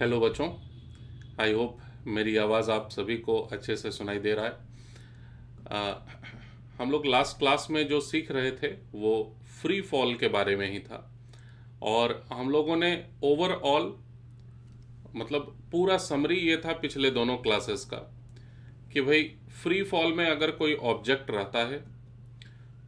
Hello बच्चों, I hope मेरी आवाज़ आप सभी को अच्छे से सुनाई दे रहा है। हम लोग लास्ट क्लास में जो सीख रहे थे वो फ्री फॉल के बारे में ही था। और हम लोगों ने ओवरऑल मतलब पूरा समरी ये था पिछले दोनों क्लासेस का कि भाई फ्री फॉल में अगर कोई ऑब्जेक्ट रहता है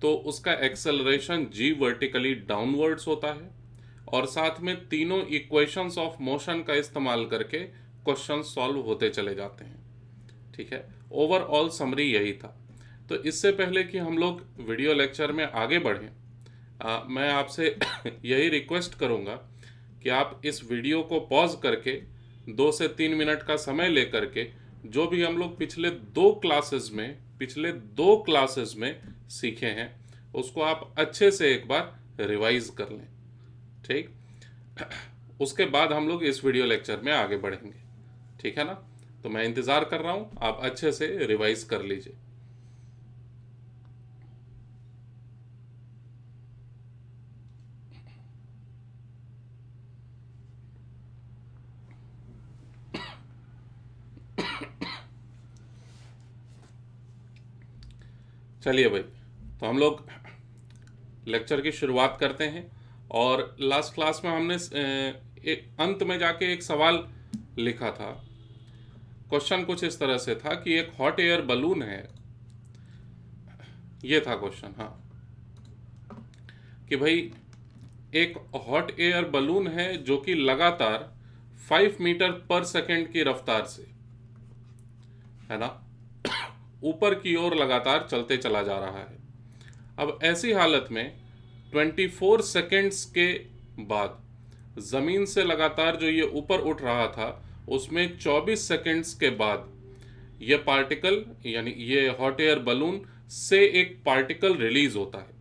तो उसका एक्सेलरेशन जी वर्टिकली डाउनवर्ड्स होता है और साथ में तीनों इक्वेशंस ऑफ मोशन का इस्तेमाल करके क्वेश्चन सॉल्व होते चले जाते हैं। ठीक है, ओवरऑल समरी यही था। तो इससे पहले कि हम लोग वीडियो लेक्चर में आगे बढ़ें, मैं आपसे यही रिक्वेस्ट करूंगा कि आप इस वीडियो को पॉज करके 2 से 3 मिनट का समय लेकर के जो भी हम लोग पिछले दो क्लासेस में सीखे हैं उसको आप अच्छे से एक बार रिवाइज कर लें। ठीक, उसके बाद हम लोग इस वीडियो लेक्चर में आगे बढ़ेंगे। ठीक है ना? तो मैं इंतज़ार कर रहा हूं, आप अच्छे से रिवाइज कर लीजिए। चलिए भाई, तो हम लोग लेक्चर की शुरुआत करते हैं। और लास्ट क्लास में हमने एक अंत में जाके एक सवाल लिखा था। क्वेश्चन कुछ इस तरह से था कि एक हॉट एयर बलून है, ये था क्वेश्चन। हाँ, कि भाई एक हॉट एयर बलून है जो कि लगातार 5 मीटर पर सेकंड की रफ्तार से, है ना, ऊपर की ओर लगातार चलते चला जा रहा है। अब ऐसी हालत में 24 सेकेंड्स के बाद ज़मीन से लगातार जो ये ऊपर उठ रहा था उसमें 24 सेकेंड्स के बाद ये पार्टिकल यानी ये हॉट एयर बलून से एक पार्टिकल रिलीज होता है,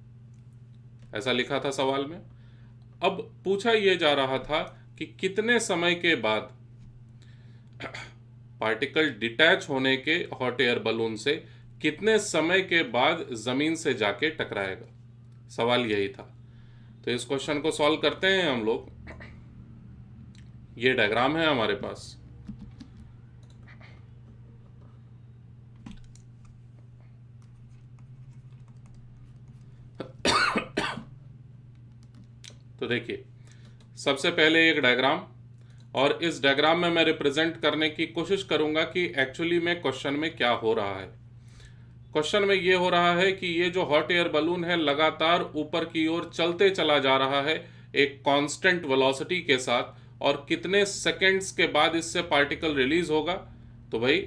ऐसा लिखा था सवाल में। अब पूछा यह जा रहा था कि कितने समय के बाद पार्टिकल डिटैच होने के हॉट एयर बलून से कितने समय के बाद जमीन से जाके टकराएगा, सवाल यही था। तो इस क्वेश्चन को सॉल्व करते हैं हम लोग। ये डायग्राम है हमारे पास। तो देखिए, सबसे पहले एक डायग्राम, और इस डायग्राम में मैं रिप्रेजेंट करने की कोशिश करूंगा कि एक्चुअली में क्वेश्चन में क्या हो रहा है। क्वेश्चन में ये हो रहा है कि ये जो हॉट एयर बलून है लगातार ऊपर की ओर चलते चला जा रहा है एक कांस्टेंट वेलोसिटी के साथ, और कितने सेकंड्स के बाद इससे पार्टिकल रिलीज होगा, तो भाई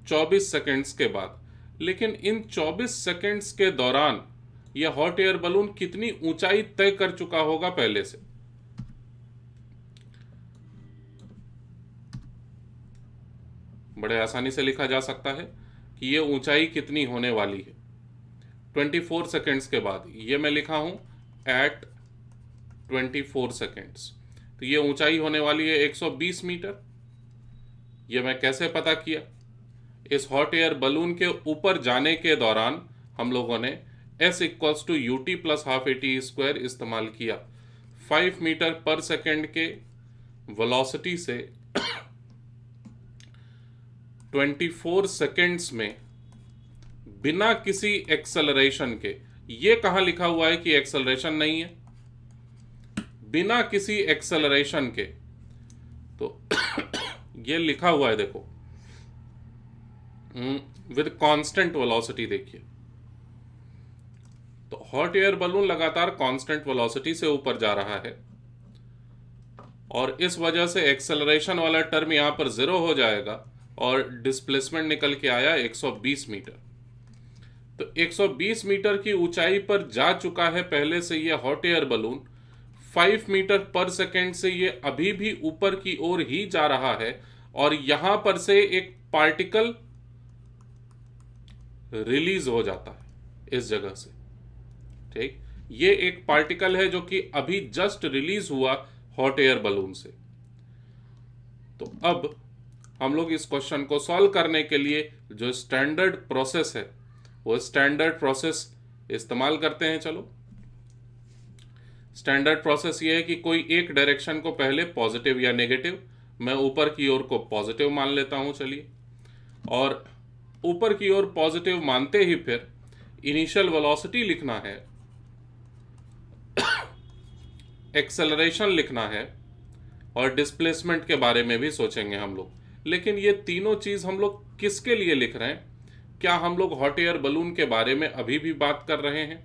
24 सेकंड्स के बाद। लेकिन इन 24 सेकंड्स के दौरान यह हॉट एयर बलून कितनी ऊंचाई तय कर चुका होगा पहले से। बड़े आसानी से लिखा जा सकता है कि यह ऊंचाई कितनी होने वाली है 24 सेकंड्स के बाद। ये मैं लिखा हूं एट 24 सेकंड्स, तो ये ऊंचाई होने वाली है 120 मीटर। ये मैं कैसे पता किया? इस हॉट एयर बलून के ऊपर जाने के दौरान हम लोगों ने S equals to U T plus half A T square इस्तेमाल किया। 5 मीटर पर सेकंड के वेलोसिटी से 24 सेकंड्स में बिना किसी एक्सेलरेशन के, ये कहां लिखा हुआ है कि एक्सेलरेशन नहीं है, बिना किसी एक्सेलरेशन के, तो ये लिखा हुआ है देखो, विद कांस्टेंट वेलोसिटी। देखिए, तो हॉट एयर बलून लगातार कांस्टेंट वेलोसिटी से ऊपर जा रहा है और इस वजह से एक्सेलरेशन वाला टर्म यहां पर 0 हो जाएगा और डिस्प्लेसमेंट निकल के आया 120 मीटर। तो 120 मीटर की ऊंचाई पर जा चुका है पहले से यह हॉट एयर बलून। 5 मीटर पर सेकंड से ये अभी भी ऊपर की ओर ही जा रहा है और यहां पर से एक पार्टिकल रिलीज हो जाता है इस जगह से। ठीक, ये एक पार्टिकल है जो कि अभी जस्ट रिलीज हुआ हॉट एयर बलून से। तो अब हम लोग इस क्वेश्चन को सॉल्व करने के लिए जो स्टैंडर्ड प्रोसेस है वो स्टैंडर्ड प्रोसेस इस्तेमाल करते हैं। चलो, स्टैंडर्ड प्रोसेस ये है कि कोई एक डायरेक्शन को पहले पॉजिटिव या नेगेटिव, मैं ऊपर की ओर को पॉजिटिव मान लेता हूं, चलिए, और ऊपर की ओर पॉजिटिव मानते ही फिर इनिशियल वेलोसिटी लिखना है, एक्सेलरेशन लिखना है, और डिस्प्लेसमेंट के बारे में भी सोचेंगे हम लोग। लेकिन ये तीनों चीज हम लोग किसके लिए लिख रहे हैं? क्या हम लोग हॉट एयर बलून के बारे में अभी भी बात कर रहे हैं?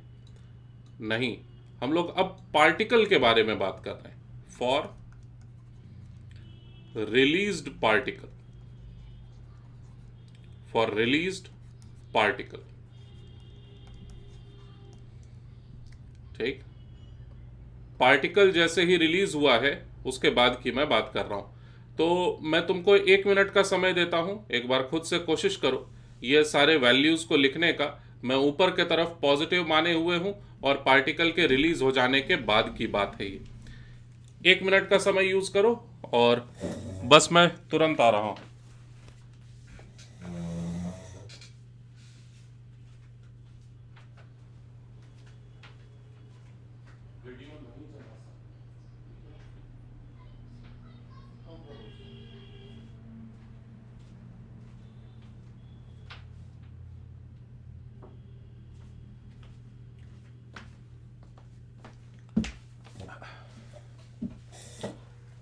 नहीं, हम लोग अब पार्टिकल के बारे में बात कर रहे हैं। For released particle, for released particle, ठीक। पार्टिकल जैसे ही रिलीज हुआ है उसके बाद की मैं बात कर रहा हूं। तो मैं तुमको 1 मिनट का समय देता हूं, एक बार खुद से कोशिश करो ये सारे वैल्यूज को लिखने का। मैं ऊपर के तरफ पॉजिटिव माने हुए हूं और पार्टिकल के रिलीज हो जाने के बाद की बात है ये। 1 मिनट का समय यूज करो और बस मैं तुरंत आ रहा हूं।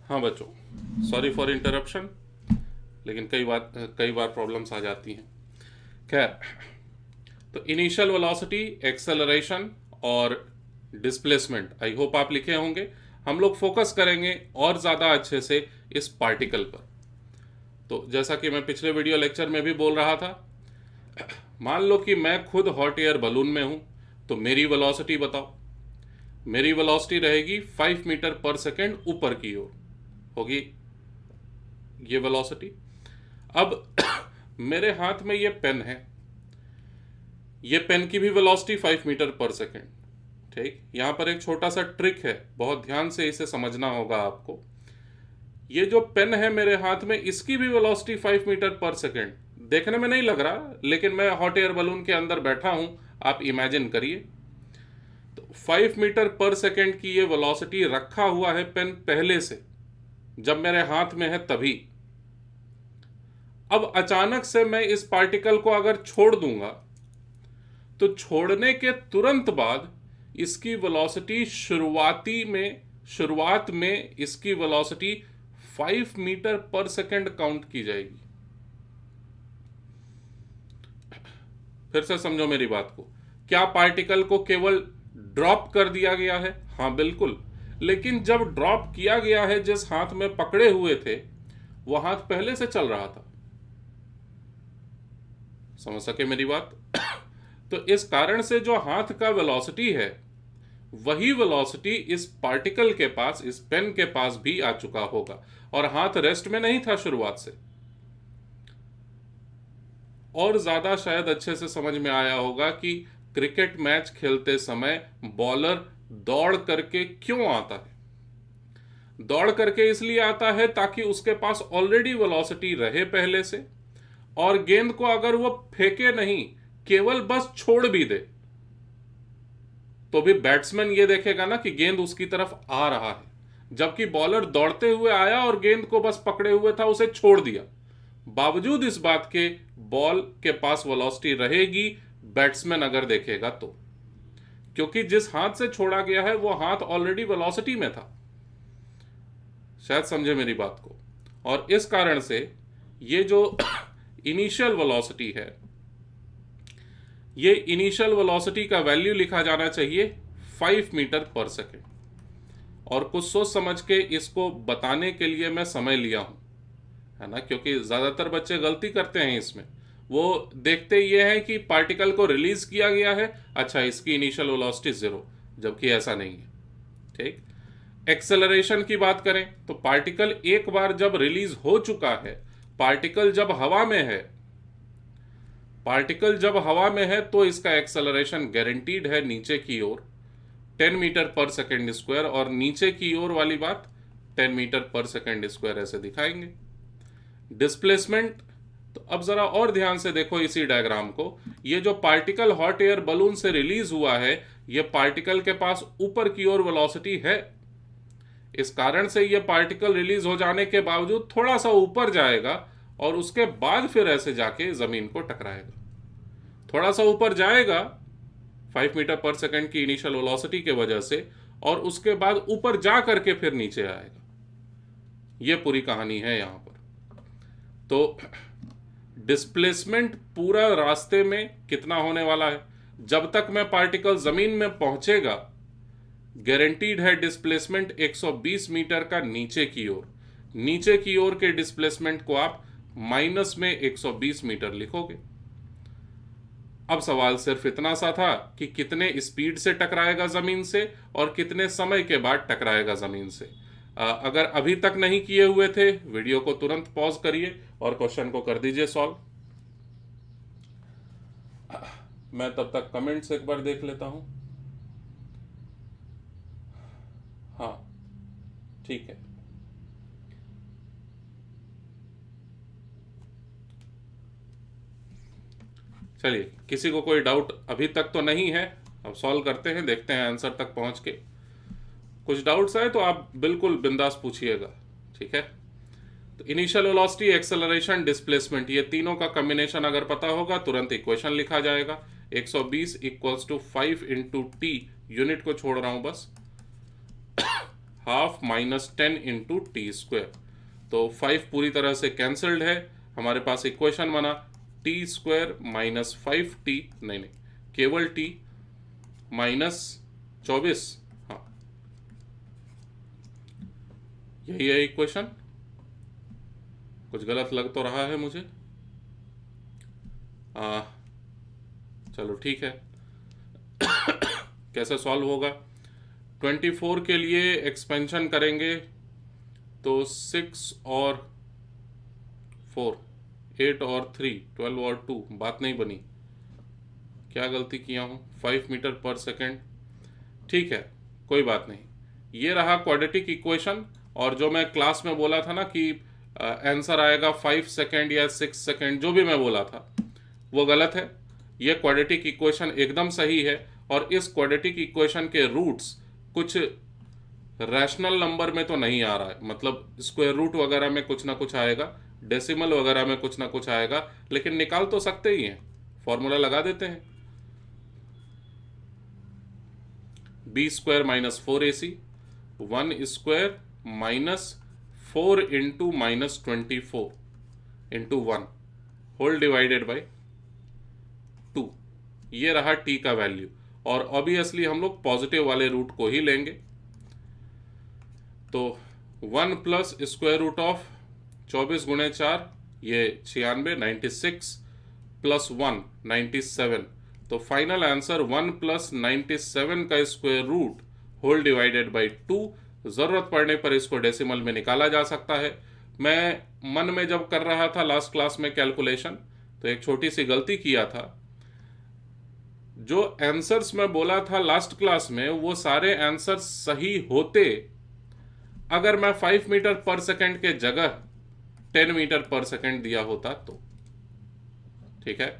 हाँ बच्चों, सॉरी फॉर इंटरप्शन, लेकिन कई बार प्रॉब्लम्स आ जाती हैं। खैर, तो इनिशियल वेलोसिटी, एक्सेलरेशन और डिस्प्लेसमेंट आई होप आप लिखे होंगे। हम लोग फोकस करेंगे और ज़्यादा अच्छे से इस पार्टिकल पर। तो जैसा कि मैं पिछले वीडियो लेक्चर में भी बोल रहा था, मान लो कि मैं खुद हॉट एयर बलून में हूँ, तो मेरी वेलोसिटी बताओ। मेरी वेलोसिटी रहेगी 5 मीटर पर सेकेंड ऊपर की ओर होगी ये वेलोसिटी। अब मेरे हाथ में ये पेन है, ये पेन की भी वेलोसिटी 5 मीटर पर सेकेंड, ठीक। यहां पर एक छोटा सा ट्रिक है, बहुत ध्यान से इसे समझना होगा आपको। ये जो पेन है मेरे हाथ में, इसकी भी वेलोसिटी 5 मीटर पर सेकेंड। देखने में नहीं लग रहा, लेकिन मैं हॉट एयर बलून के अंदर बैठा हूं, आप इमेजिन करिए। तो 5 मीटर पर सेकेंड की ये वेलोसिटी रखा हुआ है पेन पहले से, जब मेरे हाथ में है तभी। अब अचानक से मैं इस पार्टिकल को अगर छोड़ दूंगा, तो छोड़ने के तुरंत बाद इसकी वेलोसिटी शुरुआत में इसकी वेलोसिटी 5 मीटर पर सेकेंड काउंट की जाएगी। फिर से समझो मेरी बात को। क्या पार्टिकल को केवल ड्रॉप कर दिया गया है? हाँ बिल्कुल। लेकिन जब ड्रॉप किया गया है, जिस हाथ में पकड़े हुए थे वो हाथ पहले से चल रहा था। समझ सके मेरी बात? तो इस कारण से जो हाथ का वेलोसिटी है, वही वेलोसिटी इस पार्टिकल के पास, इस पेन के पास भी आ चुका होगा, और हाथ रेस्ट में नहीं था शुरुआत से। और ज्यादा शायद अच्छे से समझ में आया होगा कि क्रिकेट मैच खेलते समय बॉलर दौड़ करके क्यों आता है। दौड़ करके इसलिए आता है ताकि उसके पास ऑलरेडी वेलोसिटी रहे पहले से, और गेंद को अगर वो फेंके नहीं, केवल बस छोड़ भी दे, तो भी बैट्समैन ये देखेगा ना कि गेंद उसकी तरफ आ रहा है। जबकि बॉलर दौड़ते हुए आया और गेंद को बस पकड़े हुए था, उसे छोड़ दिया। बावजूद इस बात के बॉल के पास वेलोसिटी रहेगी, बैट्समैन अगर देखेगा तो, क्योंकि जिस हाथ से छोड़ा गया है वो हाथ ऑलरेडी वेलोसिटी में था। शायद समझे मेरी बात को। और इस कारण से ये जो इनिशियल वेलोसिटी है, ये इनिशियल वेलोसिटी का वैल्यू लिखा जाना चाहिए 5 मीटर पर सेकेंड। और कुछ सोच समझ के इसको बताने के लिए मैं समय लिया हूं, है ना, क्योंकि ज्यादातर बच्चे गलती करते हैं इसमें। वो देखते ये हैं कि पार्टिकल को रिलीज किया गया है, अच्छा इसकी इनिशियल वेलोसिटी 0, जबकि ऐसा नहीं है, ठीक। एक्सेलरेशन की बात करें तो पार्टिकल एक बार जब रिलीज हो चुका है, पार्टिकल जब हवा में है तो इसका एक्सेलरेशन गारंटीड है नीचे की ओर 10 मीटर पर सेकेंड स्क्वायर, और नीचे की ओर वाली बात 10 मीटर पर सेकेंड स्क्वायर ऐसे दिखाएंगे। डिस्प्लेसमेंट, तो अब जरा और ध्यान से देखो इसी डायग्राम को। ये जो पार्टिकल हॉट एयर बलून से रिलीज हुआ है, ये पार्टिकल के पास ऊपर की ओर वेलोसिटी है। इस कारण से ये पार्टिकल रिलीज हो जाने के बावजूद थोड़ा सा ऊपर जाएगा और उसके बाद फिर ऐसे जाके जमीन को टकराएगा। थोड़ा सा ऊपर जाएगा 5 मीटर पर सेकंड की इनिशियल वेलोसिटी के वजह से, और उसके बाद ऊपर जा करके फिर नीचे आएगा। यह पूरी कहानी है यहां पर। तो डिस्प्लेसमेंट पूरा रास्ते में कितना होने वाला है, जब तक में पार्टिकल जमीन में पहुंचेगा गारंटीड है डिस्प्लेसमेंट 120 मीटर का नीचे की ओर। नीचे की ओर के डिस्प्लेसमेंट को आप माइनस में 120 मीटर लिखोगे। अब सवाल सिर्फ इतना सा था कि कितने स्पीड से टकराएगा जमीन से और कितने समय के बाद टकराएगा जमीन से। अगर अभी तक नहीं किए हुए थे, वीडियो को तुरंत पॉज करिए और क्वेश्चन को कर दीजिए सॉल्व। मैं तब तक कमेंट्स एक बार देख लेता हूं। हाँ, ठीक है। चलिए, किसी को कोई डाउट अभी तक तो नहीं है। अब सॉल्व करते हैं, देखते हैं आंसर तक पहुंच के। कुछ डाउट्स आए तो आप बिल्कुल बिंदास पूछिएगा, ठीक है। तो इनिशियल वेलोसिटी, एक्सेलरेशन, डिस्प्लेसमेंट, ये तीनों का कॉम्बिनेशन अगर पता होगा तुरंत इक्वेशन लिखा जाएगा। 120 equals to 5 into T, unit को छोड़ रहा हूं बस, half minus 10 into T square. तो 5 पूरी तरह से कैंसल्ड है। हमारे पास इक्वेशन बना टी स्क्वायर माइनस 5t, नहीं केवल t माइनस 24। हाँ, यही है इक्वेशन। कुछ गलत लग तो रहा है मुझे। चलो ठीक है। कैसे सॉल्व होगा? 24 के लिए एक्सपेंशन करेंगे तो 6 और 4, 8 और 3, 12 और 2, बात नहीं बनी। क्या गलती किया हूँ? 5 मीटर पर सेकेंड। ठीक है, कोई बात नहीं। ये रहा क्वाड्रेटिक इक्वेशन। और जो मैं क्लास में बोला था ना कि आंसर आएगा 5 सेकेंड या 6 सेकेंड, जो भी मैं बोला था वो गलत है। ये क्वाड्रेटिक इक्वेशन एकदम सही है। और इस क्वाड्रेटिक इक्वेशन के रूट्स कुछ रैशनल नंबर में तो नहीं आ रहा है, मतलब स्क्वायर रूट वगैरह में कुछ ना कुछ आएगा, डेसिमल वगैरह में कुछ ना कुछ आएगा, लेकिन निकाल तो सकते ही हैं। फॉर्मूला लगा देते हैं, B square minus 4ac, 1 square minus 4 into minus 24 into 1 whole divided by 2। ये रहा t का वैल्यू। और ऑब्वियसली हम लोग पॉजिटिव वाले रूट को ही लेंगे। तो 1 प्लस स्क्वायर रूट ऑफ 24 गुणे 4, ये 96, 96 प्लस 1 97। तो फाइनल आंसर 1 प्लस 97 का square root whole divided by 2। जरूरत पड़ने पर इसको डेसिमल में निकाला जा सकता है। मैं मन में जब कर रहा था लास्ट क्लास में कैलकुलेशन, तो एक छोटी सी गलती किया था। जो आंसर्स मैं बोला था लास्ट क्लास में, वो सारे आंसर्स सही होते अगर मैं 5 मीटर पर सेकंड के जगह 10 मीटर पर सेकंड दिया होता तो। ठीक है,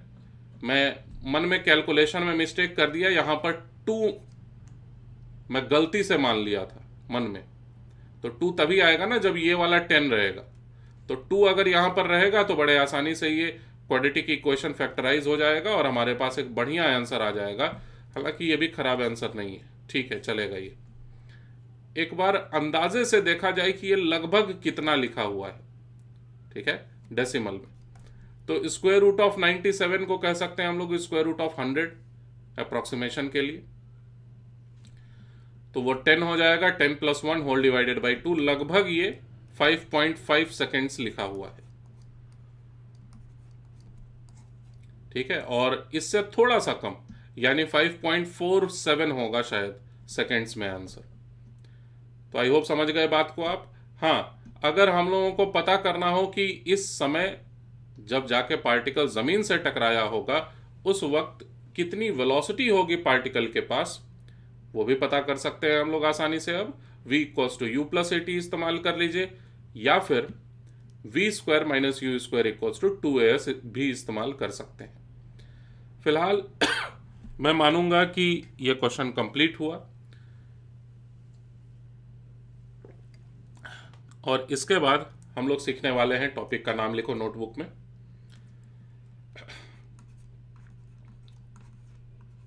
मैं मन में कैलकुलेशन में मिस्टेक कर दिया। यहां पर 2 मैं गलती से मान लिया था मन में। तो 2 तभी आएगा ना जब ये वाला 10 रहेगा। तो 2 अगर यहां पर रहेगा तो बड़े आसानी से ये क्वाड्रेटिक इक्वेशन फैक्टराइज हो जाएगा और हमारे पास एक बढ़िया आंसर आ जाएगा। हालांकि ये भी खराब आंसर नहीं है, ठीक है, चलेगा। ये एक बार अंदाजे से देखा जाए कि ये लगभग कितना लिखा हुआ है, ठीक है, डेसिमल में। तो स्क्वायर रूट ऑफ 97 को कह सकते हैं हम लोग स्क्वायर रूट ऑफ 100 अप्रोक्सीमेशन के लिए। तो वो 10 हो जाएगा, 10 प्लस 1 होल डिवाइडेड बाई 2। लगभग ये 5.5 सेकेंड्स लिखा हुआ है, ठीक है। और इससे थोड़ा सा कम, यानी 5.47 होगा शायद सेकेंड्स में आंसर। तो आई होप समझ गए बात को आप। हाँ, अगर हम लोगों को पता करना हो कि इस समय जब जाके पार्टिकल जमीन से टकराया होगा उस वक्त कितनी वेलोसिटी होगी पार्टिकल के पास, वो भी पता कर सकते हैं हम लोग आसानी से। अब v equals to U plus AT इस्तेमाल कर लीजिए, या फिर v square minus U square equals to 2as भी इस्तेमाल कर सकते हैं। फिलहाल मैं मानूंगा कि यह क्वेश्चन कंप्लीट हुआ, और इसके बाद हम लोग सीखने वाले हैं, टॉपिक का नाम लिखो नोटबुक में,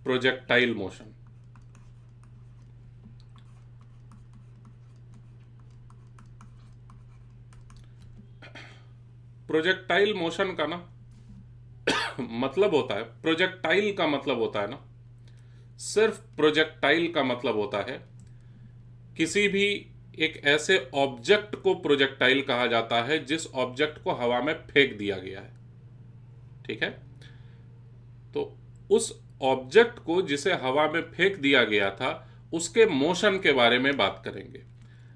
प्रोजेक्टाइल मोशन। प्रोजेक्टाइल मोशन का ना मतलब होता है, प्रोजेक्टाइल का मतलब होता है ना, सिर्फ प्रोजेक्टाइल का मतलब होता है किसी भी एक ऐसे ऑब्जेक्ट को प्रोजेक्टाइल कहा जाता है जिस ऑब्जेक्ट को हवा में फेंक दिया गया है। ठीक है, तो उस ऑब्जेक्ट को जिसे हवा में फेंक दिया गया था उसके मोशन के बारे में बात करेंगे।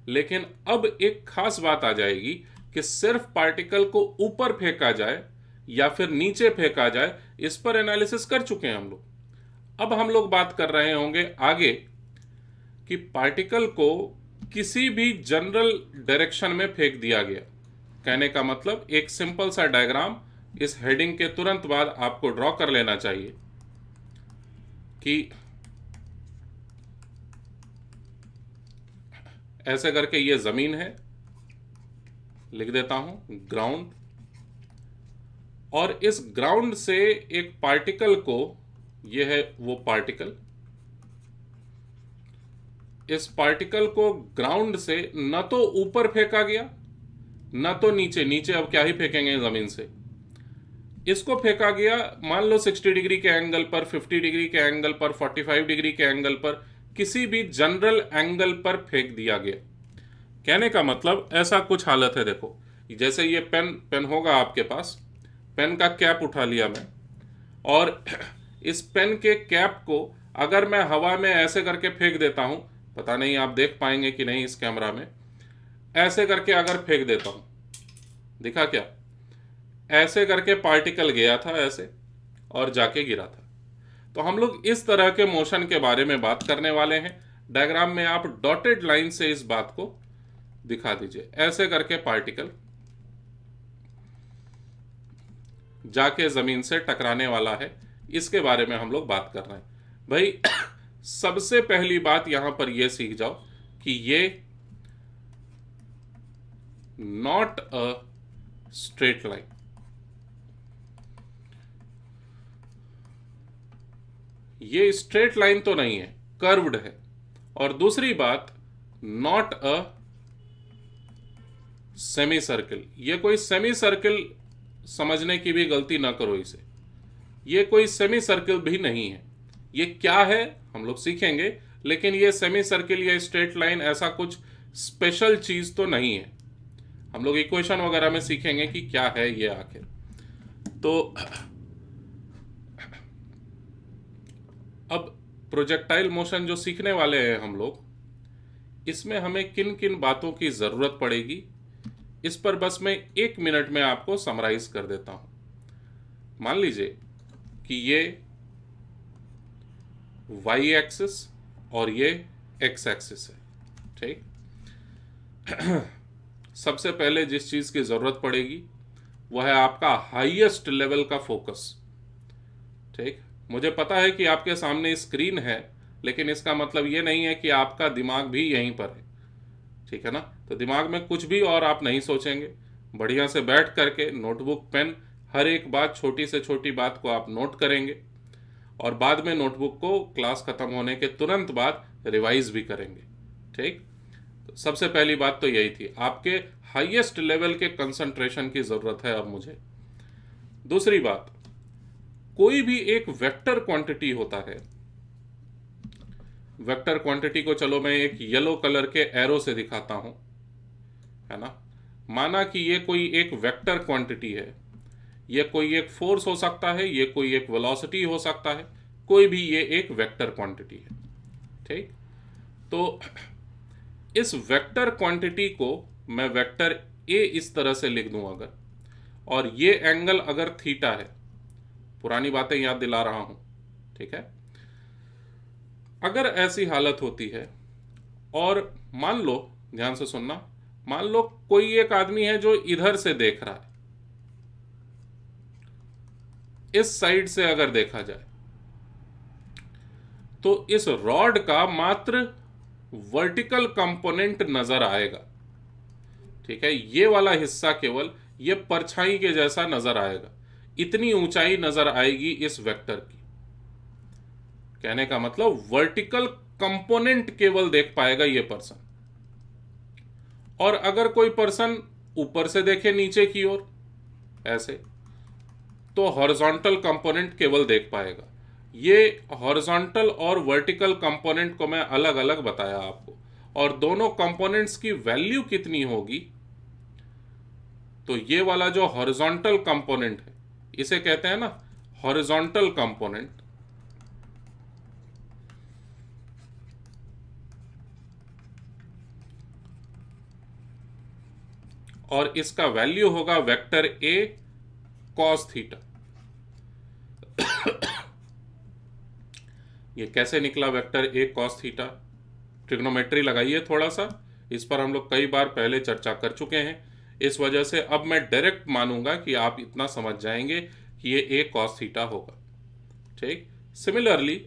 लेकिन अब एक खास बात आ जाएगी कि सिर्फ पार्टिकल को ऊपर फेंका जाए या फिर नीचे फेंका जाए, इस पर एनालिसिस कर चुके हैं हम लोग। अब हम लोग बात कर रहे होंगे आगे कि पार्टिकल को किसी भी जनरल डायरेक्शन में फेंक दिया गया। कहने का मतलब एक सिंपल सा डायग्राम इस हेडिंग के तुरंत बाद आपको ड्रॉ कर लेना चाहिए कि ऐसे करके ये जमीन है, लिख देता हूं ग्राउंड, और इस ग्राउंड से एक पार्टिकल को, ये है वो पार्टिकल, इस पार्टिकल को ग्राउंड से न तो ऊपर फेंका गया न तो नीचे, नीचे अब क्या ही फेंकेंगे जमीन से, इसको फेंका गया मान लो 60 डिग्री के एंगल पर, 50 डिग्री के एंगल पर, 45 डिग्री के एंगल पर, किसी भी जनरल एंगल पर फेंक दिया गया। कहने का मतलब ऐसा कुछ हालत है, देखो जैसे ये पेन होगा आपके पास, पेन का कैप उठा लिया मैं, और इस पेन के कैप को अगर मैं हवा में ऐसे करके फेंक देता हूं, पता नहीं आप देख पाएंगे कि नहीं इस कैमरा में, ऐसे करके अगर फेंक देता हूं, दिखा क्या, ऐसे करके पार्टिकल गया था ऐसे और जाके गिरा था। तो हम लोग इस तरह के मोशन के बारे में बात करने वाले हैं। डायग्राम में आप डॉटेड लाइन से इस बात को दिखा दीजिए, ऐसे करके पार्टिकल जाके जमीन से टकराने वाला है, इसके बारे में हम लोग बात कर रहे हैं। भाई सबसे पहली बात यहां पर यह सीख जाओ कि ये नॉट अ स्ट्रेट लाइन, ये स्ट्रेट लाइन तो नहीं है, कर्व्ड है। और दूसरी बात, नॉट अ सेमी सर्किल, ये कोई सेमी सर्किल समझने की भी गलती ना करो इसे, ये कोई सेमी सर्किल भी नहीं है। ये क्या है हम लोग सीखेंगे, लेकिन ये सेमी सर्किल या स्ट्रेट लाइन ऐसा कुछ स्पेशल चीज तो नहीं है। हम लोग इक्वेशन वगैरह में सीखेंगे कि क्या है ये आखिर। तो अब प्रोजेक्टाइल मोशन जो सीखने वाले हैं हम लोग, इसमें हमें किन किन बातों की जरूरत पड़ेगी, इस पर बस मैं 1 मिनट में आपको समराइज कर देता हूं। मान लीजिए कि ये वाई एक्सिस और ये एक्स एक्सिस है, ठीक। सबसे पहले जिस चीज की जरूरत पड़ेगी वह है आपका हाईएस्ट लेवल का फोकस, ठीक। मुझे पता है कि आपके सामने स्क्रीन है, लेकिन इसका मतलब ये नहीं है कि आपका दिमाग भी यहीं पर है, ठीक है ना। तो दिमाग में कुछ भी और आप नहीं सोचेंगे, बढ़िया से बैठ करके नोटबुक पेन, हर एक बात, छोटी से छोटी बात को आप नोट करेंगे, और बाद में नोटबुक को क्लास खत्म होने के तुरंत बाद रिवाइज भी करेंगे, ठीक। तो सबसे पहली बात तो यही थी, आपके हाईएस्ट लेवल के कंसंट्रेशन की जरूरत है अब मुझे। दूसरी बात, कोई भी एक वेक्टर क्वांटिटी होता है, वेक्टर क्वांटिटी को चलो मैं एक येलो कलर के एरो से दिखाता हूं, है ना। माना कि ये कोई एक वेक्टर क्वांटिटी है, ये कोई एक फोर्स हो सकता है, ये कोई एक वेलोसिटी हो सकता है, कोई भी ये एक वेक्टर क्वांटिटी है, ठीक। तो इस वेक्टर क्वांटिटी को मैं वेक्टर ए इस तरह से लिख दूं अगर, और ये एंगल अगर थीटा है, पुरानी बातें याद दिला रहा हूं, ठीक है। अगर ऐसी हालत होती है, और मान लो, ध्यान से सुनना, मान लो कोई एक आदमी है जो इधर से देख रहा है, इस साइड से अगर देखा जाए, तो इस रॉड का मात्र वर्टिकल कंपोनेंट नजर आएगा। ठीक है, ये वाला हिस्सा केवल ये परछाई के जैसा नजर आएगा, इतनी ऊंचाई नजर आएगी इस वेक्टर की। कहने का मतलब वर्टिकल कंपोनेंट केवल देख पाएगा ये पर्सन। और अगर कोई पर्सन ऊपर से देखे नीचे की ओर ऐसे, तो हॉरिजॉन्टल कंपोनेंट केवल देख पाएगा। ये हॉरिजॉन्टल और वर्टिकल कंपोनेंट को मैं अलग अलग बताया आपको, और दोनों कंपोनेंट्स की वैल्यू कितनी होगी। तो ये वाला जो हॉरिजॉन्टल कंपोनेंट है इसे कहते हैं ना हॉरिजॉन्टल कंपोनेंट, और इसका वैल्यू होगा वेक्टर ए कॉस थीटा। ये कैसे निकला vector A cos theta? Trigonometry लगाइए थोड़ा सा, इस पर हम लोग कई बार पहले चर्चा कर चुके हैं। इस वजह से अब मैं डायरेक्ट मानूंगा कि आप इतना समझ जाएंगे कि ये ए कॉस थीटा होगा। ठीक, सिमिलरली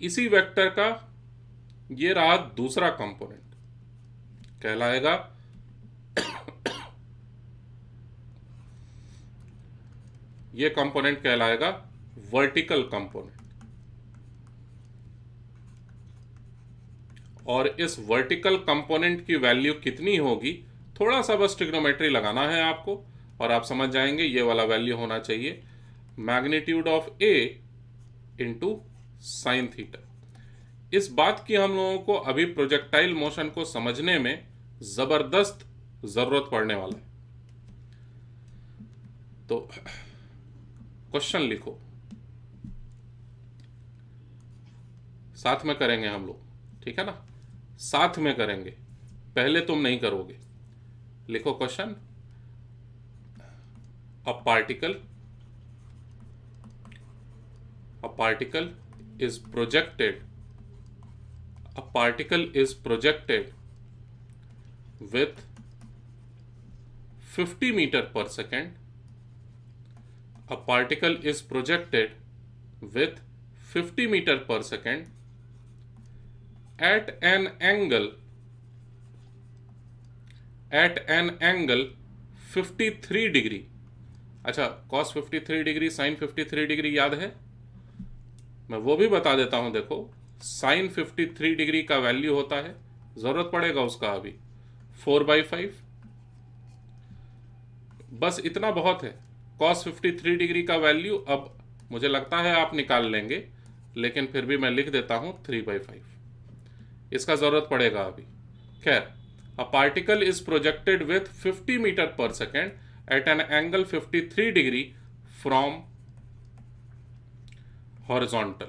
इसी वेक्टर का ये रहा दूसरा कंपोनेंट, कहलाएगा ये कंपोनेंट कहलाएगा वर्टिकल कंपोनेंट। और इस वर्टिकल कंपोनेंट की वैल्यू कितनी होगी, थोड़ा सा बस ट्रिग्नोमेट्री लगाना है आपको और आप समझ जाएंगे। ये वाला वैल्यू होना चाहिए magnitude of A into sine theta. इस बात की हम लोगों को अभी प्रोजेक्टाइल मोशन को समझने में जबरदस्त जरूरत पड़ने वाला है। तो क्वेश्चन लिखो, साथ में करेंगे हम लोग, ठीक है ना, साथ में करेंगे, पहले तुम नहीं करोगे। लिखो question, a particle is projected with 50 meter per second. A particle is projected with 50 meter per second at an angle 53 degree. अच्छा, cos 53 डिग्री, sin 53 डिग्री याद है? मैं वो भी बता देता हूं। देखो, sin 53 डिग्री का वैल्यू होता है, जरूरत पड़ेगा उसका अभी, 4/5। बस इतना बहुत है। cos 53 डिग्री का वैल्यू अब मुझे लगता है आप निकाल लेंगे, लेकिन फिर भी मैं लिख देता हूं 3/5। इसका जरूरत पड़ेगा अभी। खैर, a particle is projected with 50 metre पर second at an angle 53 degree from horizontal.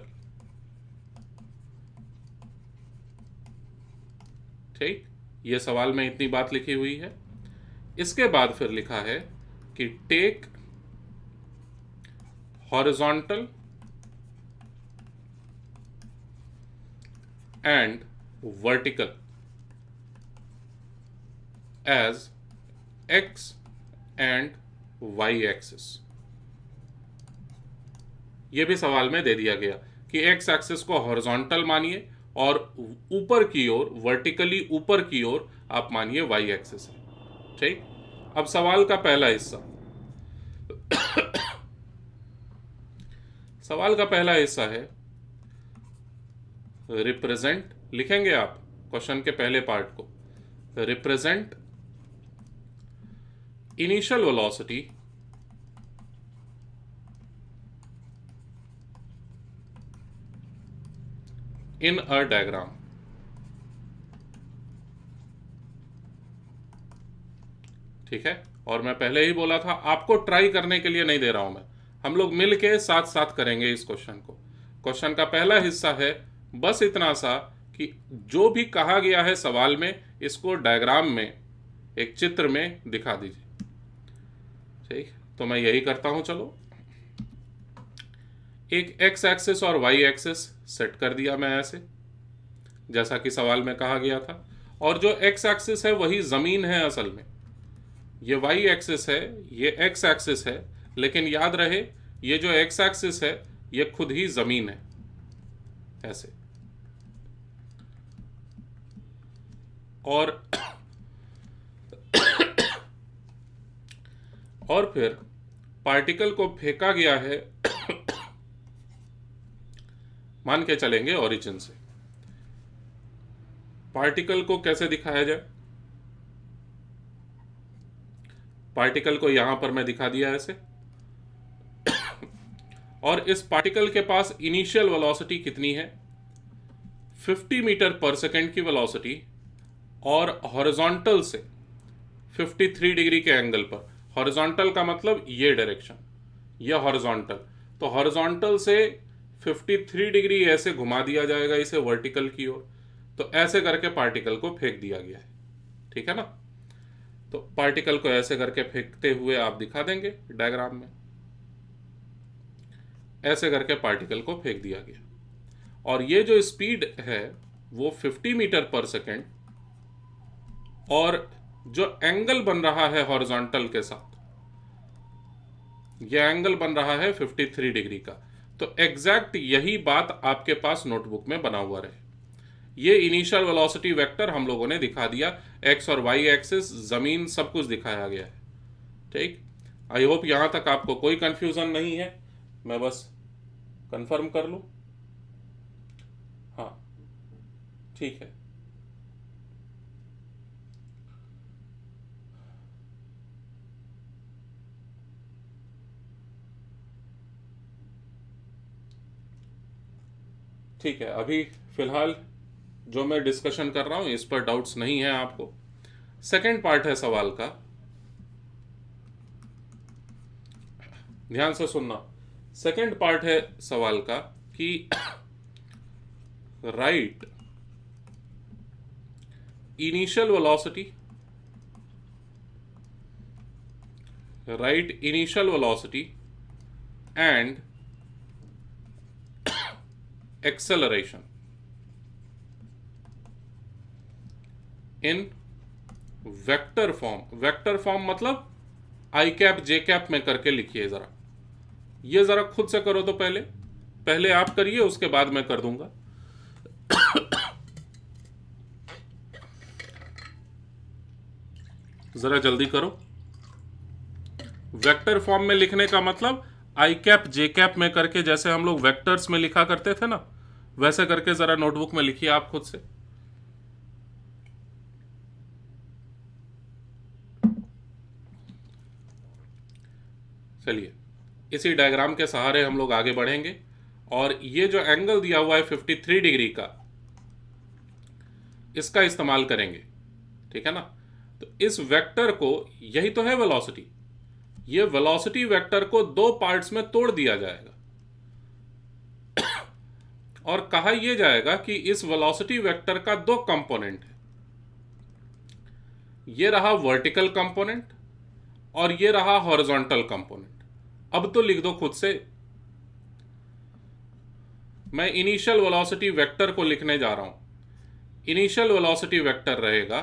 ठीक, ये सवाल में इतनी बात लिखी हुई है। इसके बाद फिर लिखा है कि take horizontal and vertical as X and Y axis. यह भी सवाल में दे दिया गया कि एक्स एक्सिस को हॉरिजॉन्टल मानिए और ऊपर की ओर, वर्टिकली ऊपर की ओर आप मानिए वाई एक्सिस है। ठीक, अब सवाल का पहला हिस्सा। सवाल का पहला हिस्सा है रिप्रेजेंट, लिखेंगे आप क्वेश्चन के पहले पार्ट को, represent initial velocity in a diagram. ठीक है, और मैं पहले ही बोला था आपको ट्राई करने के लिए नहीं दे रहा हूं मैं, हम लोग मिल के साथ साथ करेंगे इस क्वेश्चन को। क्वेश्चन का पहला हिस्सा है बस इतना सा कि जो भी कहा गया है सवाल में, इसको डायग्राम में, एक चित्र में दिखा दीजिए। ठीक, तो मैं यही करता हूं। चलो, एक एक्स एक्सिस और वाई एक्सिस सेट कर दिया मैं ऐसे, जैसा कि सवाल में कहा गया था। और जो एक्स एक्सिस है वही जमीन है असल में, ये वाई एक्सिस है, ये एक्स एक्सिस है। लेकिन याद रहे, ये जो एक्स एक्सिस है ये खुद ही जमीन है, ऐसे। और फिर पार्टिकल को फेंका गया है मान के चलेंगे ओरिजिन से। पार्टिकल को कैसे दिखाया जाए? पार्टिकल को यहां पर मैं दिखा दिया ऐसे। और इस पार्टिकल के पास इनिशियल वेलोसिटी कितनी है? 50 मीटर पर सेकेंड की वेलोसिटी, और हॉरिजॉन्टल से 53 डिग्री के एंगल पर। हॉरिजॉन्टल का मतलब ये डायरेक्शन, ये हॉरिजॉन्टल। तो हॉरिजॉन्टल से 53 डिग्री ऐसे घुमा दिया जाएगा इसे वर्टिकल की ओर। तो ऐसे करके पार्टिकल को फेंक दिया गया है, ठीक है ना। तो पार्टिकल को ऐसे करके फेंकते हुए आप दिखा देंगे डायग्राम में। ऐसे करके पार्टिकल को फेंक दिया गया, और ये जो स्पीड है वो 50 मीटर पर सेकेंड, और जो एंगल बन रहा है हॉरिजॉन्टल के साथ, यह एंगल बन रहा है 53 डिग्री का। तो एग्जैक्ट यही बात आपके पास नोटबुक में बना हुआ रहे। ये इनिशियल वेलोसिटी वेक्टर हम लोगों ने दिखा दिया, एक्स और वाई एक्सिस, जमीन, सब कुछ दिखाया गया है, ठीक। आई होप यहां तक आपको कोई कंफ्यूजन नहीं है। मैं बस कंफर्म कर लूं। हाँ, ठीक है। ठीक है, अभी फिलहाल जो मैं डिस्कशन कर रहा हूं इस पर डाउट्स नहीं है आपको। सेकंड पार्ट है सवाल का, ध्यान से सुनना। सेकंड पार्ट है सवाल का कि right initial velocity, right initial velocity and acceleration in vector form. Vector form मतलब आई कैप जे कैप में करके लिखिए जरा। ये जरा खुद से करो तो पहले आप करिए, उसके बाद मैं कर दूंगा। जरा जल्दी करो। वेक्टर फॉर्म में लिखने का मतलब आई कैप जे कैप में करके, जैसे हम लोग वेक्टर्स में लिखा करते थे ना, वैसे करके जरा नोटबुक में लिखिए आप खुद से। चलिए, इसी डायग्राम के सहारे हम लोग आगे बढ़ेंगे। और ये जो एंगल दिया हुआ है 53 डिग्री का, इसका इस्तेमाल करेंगे, ठीक है ना। तो इस वेक्टर को, यही तो है वेलोसिटी, ये वेलोसिटी वेक्टर को दो पार्ट्स में तोड़ दिया जाएगा। और कहा यह जाएगा कि इस वेलोसिटी वेक्टर का दो कंपोनेंट है, ये रहा वर्टिकल कंपोनेंट और ये रहा हॉरिजॉन्टल कंपोनेंट। अब तो लिख दो खुद से। मैं इनिशियल वेलोसिटी वेक्टर को लिखने जा रहा हूं। इनिशियल वेलोसिटी वेक्टर रहेगा,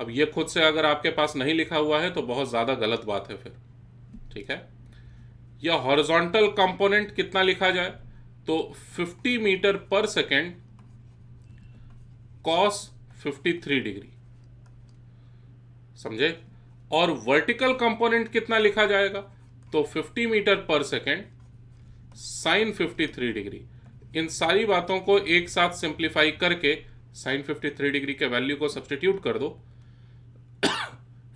अब ये खुद से अगर आपके पास नहीं लिखा हुआ है तो बहुत ज्यादा गलत बात है फिर, ठीक है। यह हॉरिजॉन्टल कंपोनेंट कितना लिखा जाए, तो 50 मीटर पर सेकेंड कॉस 53 डिग्री, समझे। और वर्टिकल कंपोनेंट कितना लिखा जाएगा, तो 50 मीटर पर सेकेंड साइन 53 डिग्री। इन सारी बातों को एक साथ सिंप्लीफाई करके साइन 53 डिग्री के वैल्यू को सब्स्टिट्यूट कर दो।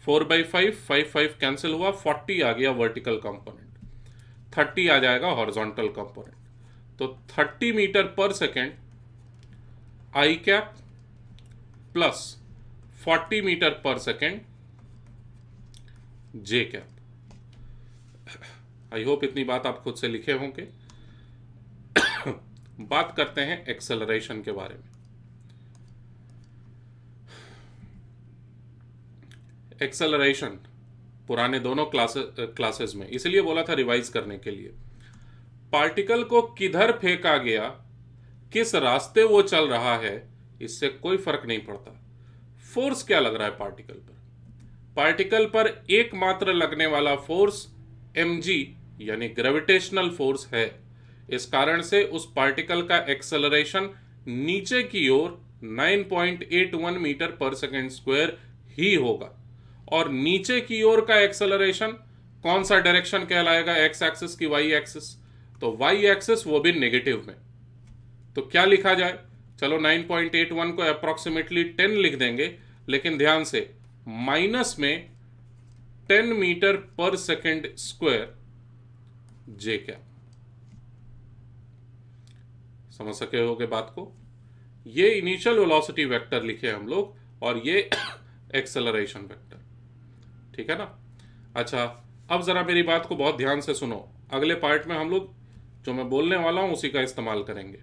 4/5, 5 कैंसिल हुआ, 40 आ गया वर्टिकल कंपोनेंट, 30 आ जाएगा हॉरिजॉन्टल कंपोनेंट। तो 30 मीटर पर सेकेंड आई कैप प्लस 40 मीटर पर second J cap. I hope इतनी बात आप खुद से लिखे होंगे। बात करते हैं एक्सेलरेशन के बारे में। एक्सेलरेशन पुराने दोनों क्लासेस में इसलिए बोला था रिवाइज करने के लिए। पार्टिकल को किधर फेंका गया, किस रास्ते वो चल रहा है, इससे कोई फर्क नहीं पड़ता। फोर्स क्या लग रहा है पार्टिकल पर, पार्टिकल पर एकमात्र लगने वाला फोर्स mg यानी ग्रेविटेशनल फोर्स है। इस कारण से उस पार्टिकल का एक्सेलरेशन नीचे की ओर 9.81 मीटर पर सेकेंड स्क्वायर ही होगा। और नीचे की ओर का एक्सेलरेशन कौन सा डायरेक्शन कहलाएगा, एक्स एक्सिस की वाई एक्सिस? तो वाई एक्सिस वो भी नेगेटिव में। तो क्या लिखा जाए? चलो 9.81 को अप्रोक्सीमेटली 10 लिख देंगे, लेकिन ध्यान से माइनस में 10 मीटर पर सेकेंड स्क्वायर जे क्या। समझ सके होगे बात को? ये इनिशियल वेलोसिटी वेक्टर लिखे हम लोग, और ये एक्सेलरेशन वेक्टर। ठीक है ना? अच्छा, अब जरा मेरी बात को बहुत ध्यान से सुनो। अगले पार्ट में हम लोग जो मैं बोलने वाला हूं उसी का इस्तेमाल करेंगे।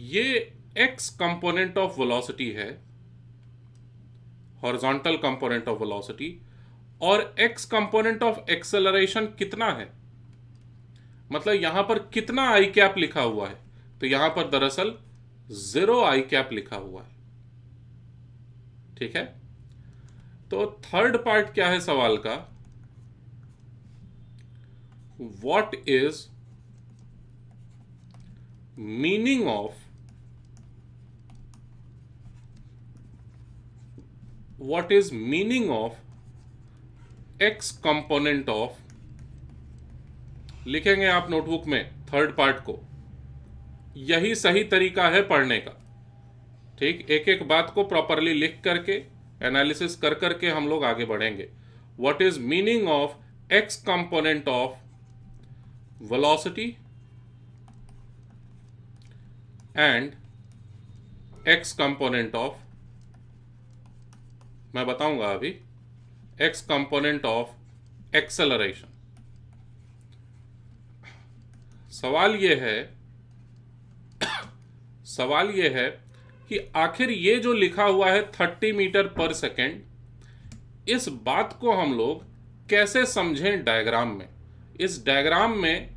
ये एक्स कंपोनेंट ऑफ वेलोसिटी है, हॉरिजॉन्टल कंपोनेंट ऑफ वेलोसिटी, और एक्स कंपोनेंट ऑफ एक्सेलरेशन कितना है, मतलब यहां पर कितना आई कैप लिखा हुआ है? तो यहां पर दरअसल 0 आई कैप लिखा हुआ है। ठीक है? तो थर्ड पार्ट क्या है सवाल का? What is meaning of x component of, लिखेंगे आप नोटबुक में थर्ड पार्ट को। यही सही तरीका है पढ़ने का। ठीक, एक एक बात को प्रॉपरली लिख करके एनालिसिस कर करके हम लोग आगे बढ़ेंगे। What is meaning of x component of velocity and x component of, मैं बताऊंगा अभी, एक्स कंपोनेंट ऑफ एक्सेलरेशन। सवाल यह है कि आखिर ये जो लिखा हुआ है 30 मीटर पर सेकेंड, इस बात को हम लोग कैसे समझें डायग्राम में? इस डायग्राम में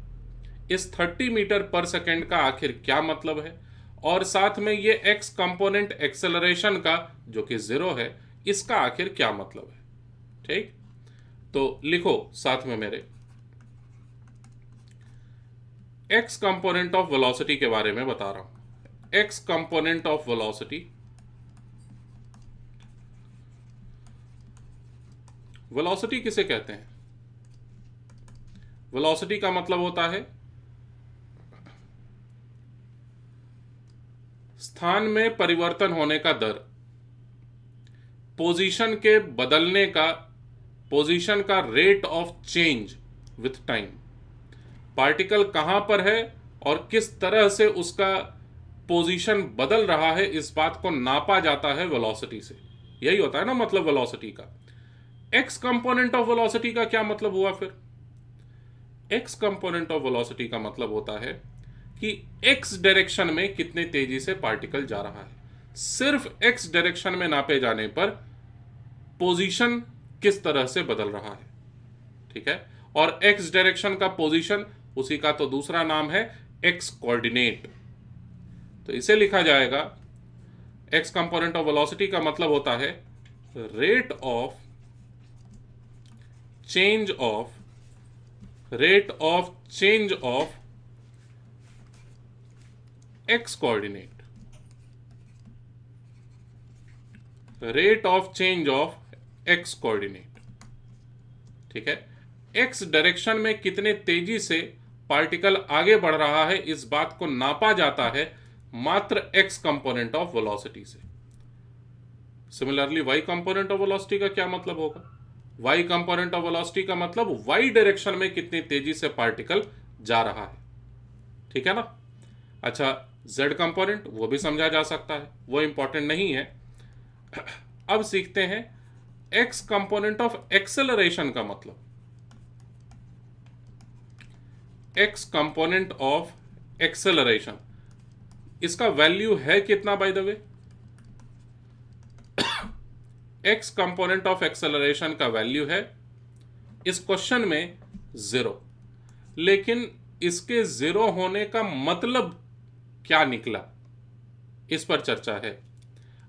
इस 30 मीटर पर सेकेंड का आखिर क्या मतलब है, और साथ में ये एक्स कंपोनेंट एक्सेलरेशन का जो कि 0 है, इसका आखिर क्या मतलब है? ठीक, तो लिखो साथ में मेरे। एक्स कंपोनेंट ऑफ वेलोसिटी के बारे में बता रहा हूं। X component of velocity, velocity किसे कहते हैं? वेलोसिटी का मतलब होता है स्थान में परिवर्तन होने का दर, पोजीशन के बदलने का, पोजीशन का rate of change with time. Particle कहां पर है और किस तरह से उसका पोजीशन बदल रहा है, इस बात को नापा जाता है वेलोसिटी से। यही होता है ना मतलब वेलोसिटी का। एक्स कंपोनेंट ऑफ वेलोसिटी का क्या मतलब हुआ फिर? एक्स कंपोनेंट ऑफ वेलोसिटी का मतलब होता है कि एक्स डायरेक्शन में कितने तेजी से पार्टिकल जा रहा है। सिर्फ एक्स डायरेक्शन में नापे जाने पर पोजीशन किस तरह से बदल रहा है। ठीक है? और एक्स डायरेक्शन का पोजीशन, उसी का तो दूसरा नाम है एक्स कोऑर्डिनेट। तो इसे लिखा जाएगा, एक्स कंपोनेंट ऑफ वेलोसिटी का मतलब होता है rate of change of x coordinate, rate of change of x coordinate. ठीक है? एक्स डायरेक्शन में कितने तेजी से पार्टिकल आगे बढ़ रहा है, इस बात को नापा जाता है मात्र एक्स कंपोनेंट ऑफ वेलोसिटी से। Similarly Y component of velocity का क्या मतलब होगा? वाई कंपोनेंट ऑफ वेलोसिटी का मतलब वाई डायरेक्शन में कितनी तेजी से पार्टिकल जा रहा है। ठीक है ना? अच्छा, जेड कंपोनेंट वो भी समझा जा सकता है, वो इंपॉर्टेंट नहीं है। अब सीखते हैं एक्स कंपोनेंट ऑफ एक्सेलरेशन का मतलब। एक्स कंपोनेंट ऑफ एक्सेलरेशन, इसका वैल्यू है कितना by the way? X component of acceleration का वैल्यू है इस क्वेश्चन में 0, लेकिन इसके 0 होने का मतलब क्या निकला, इस पर चर्चा है।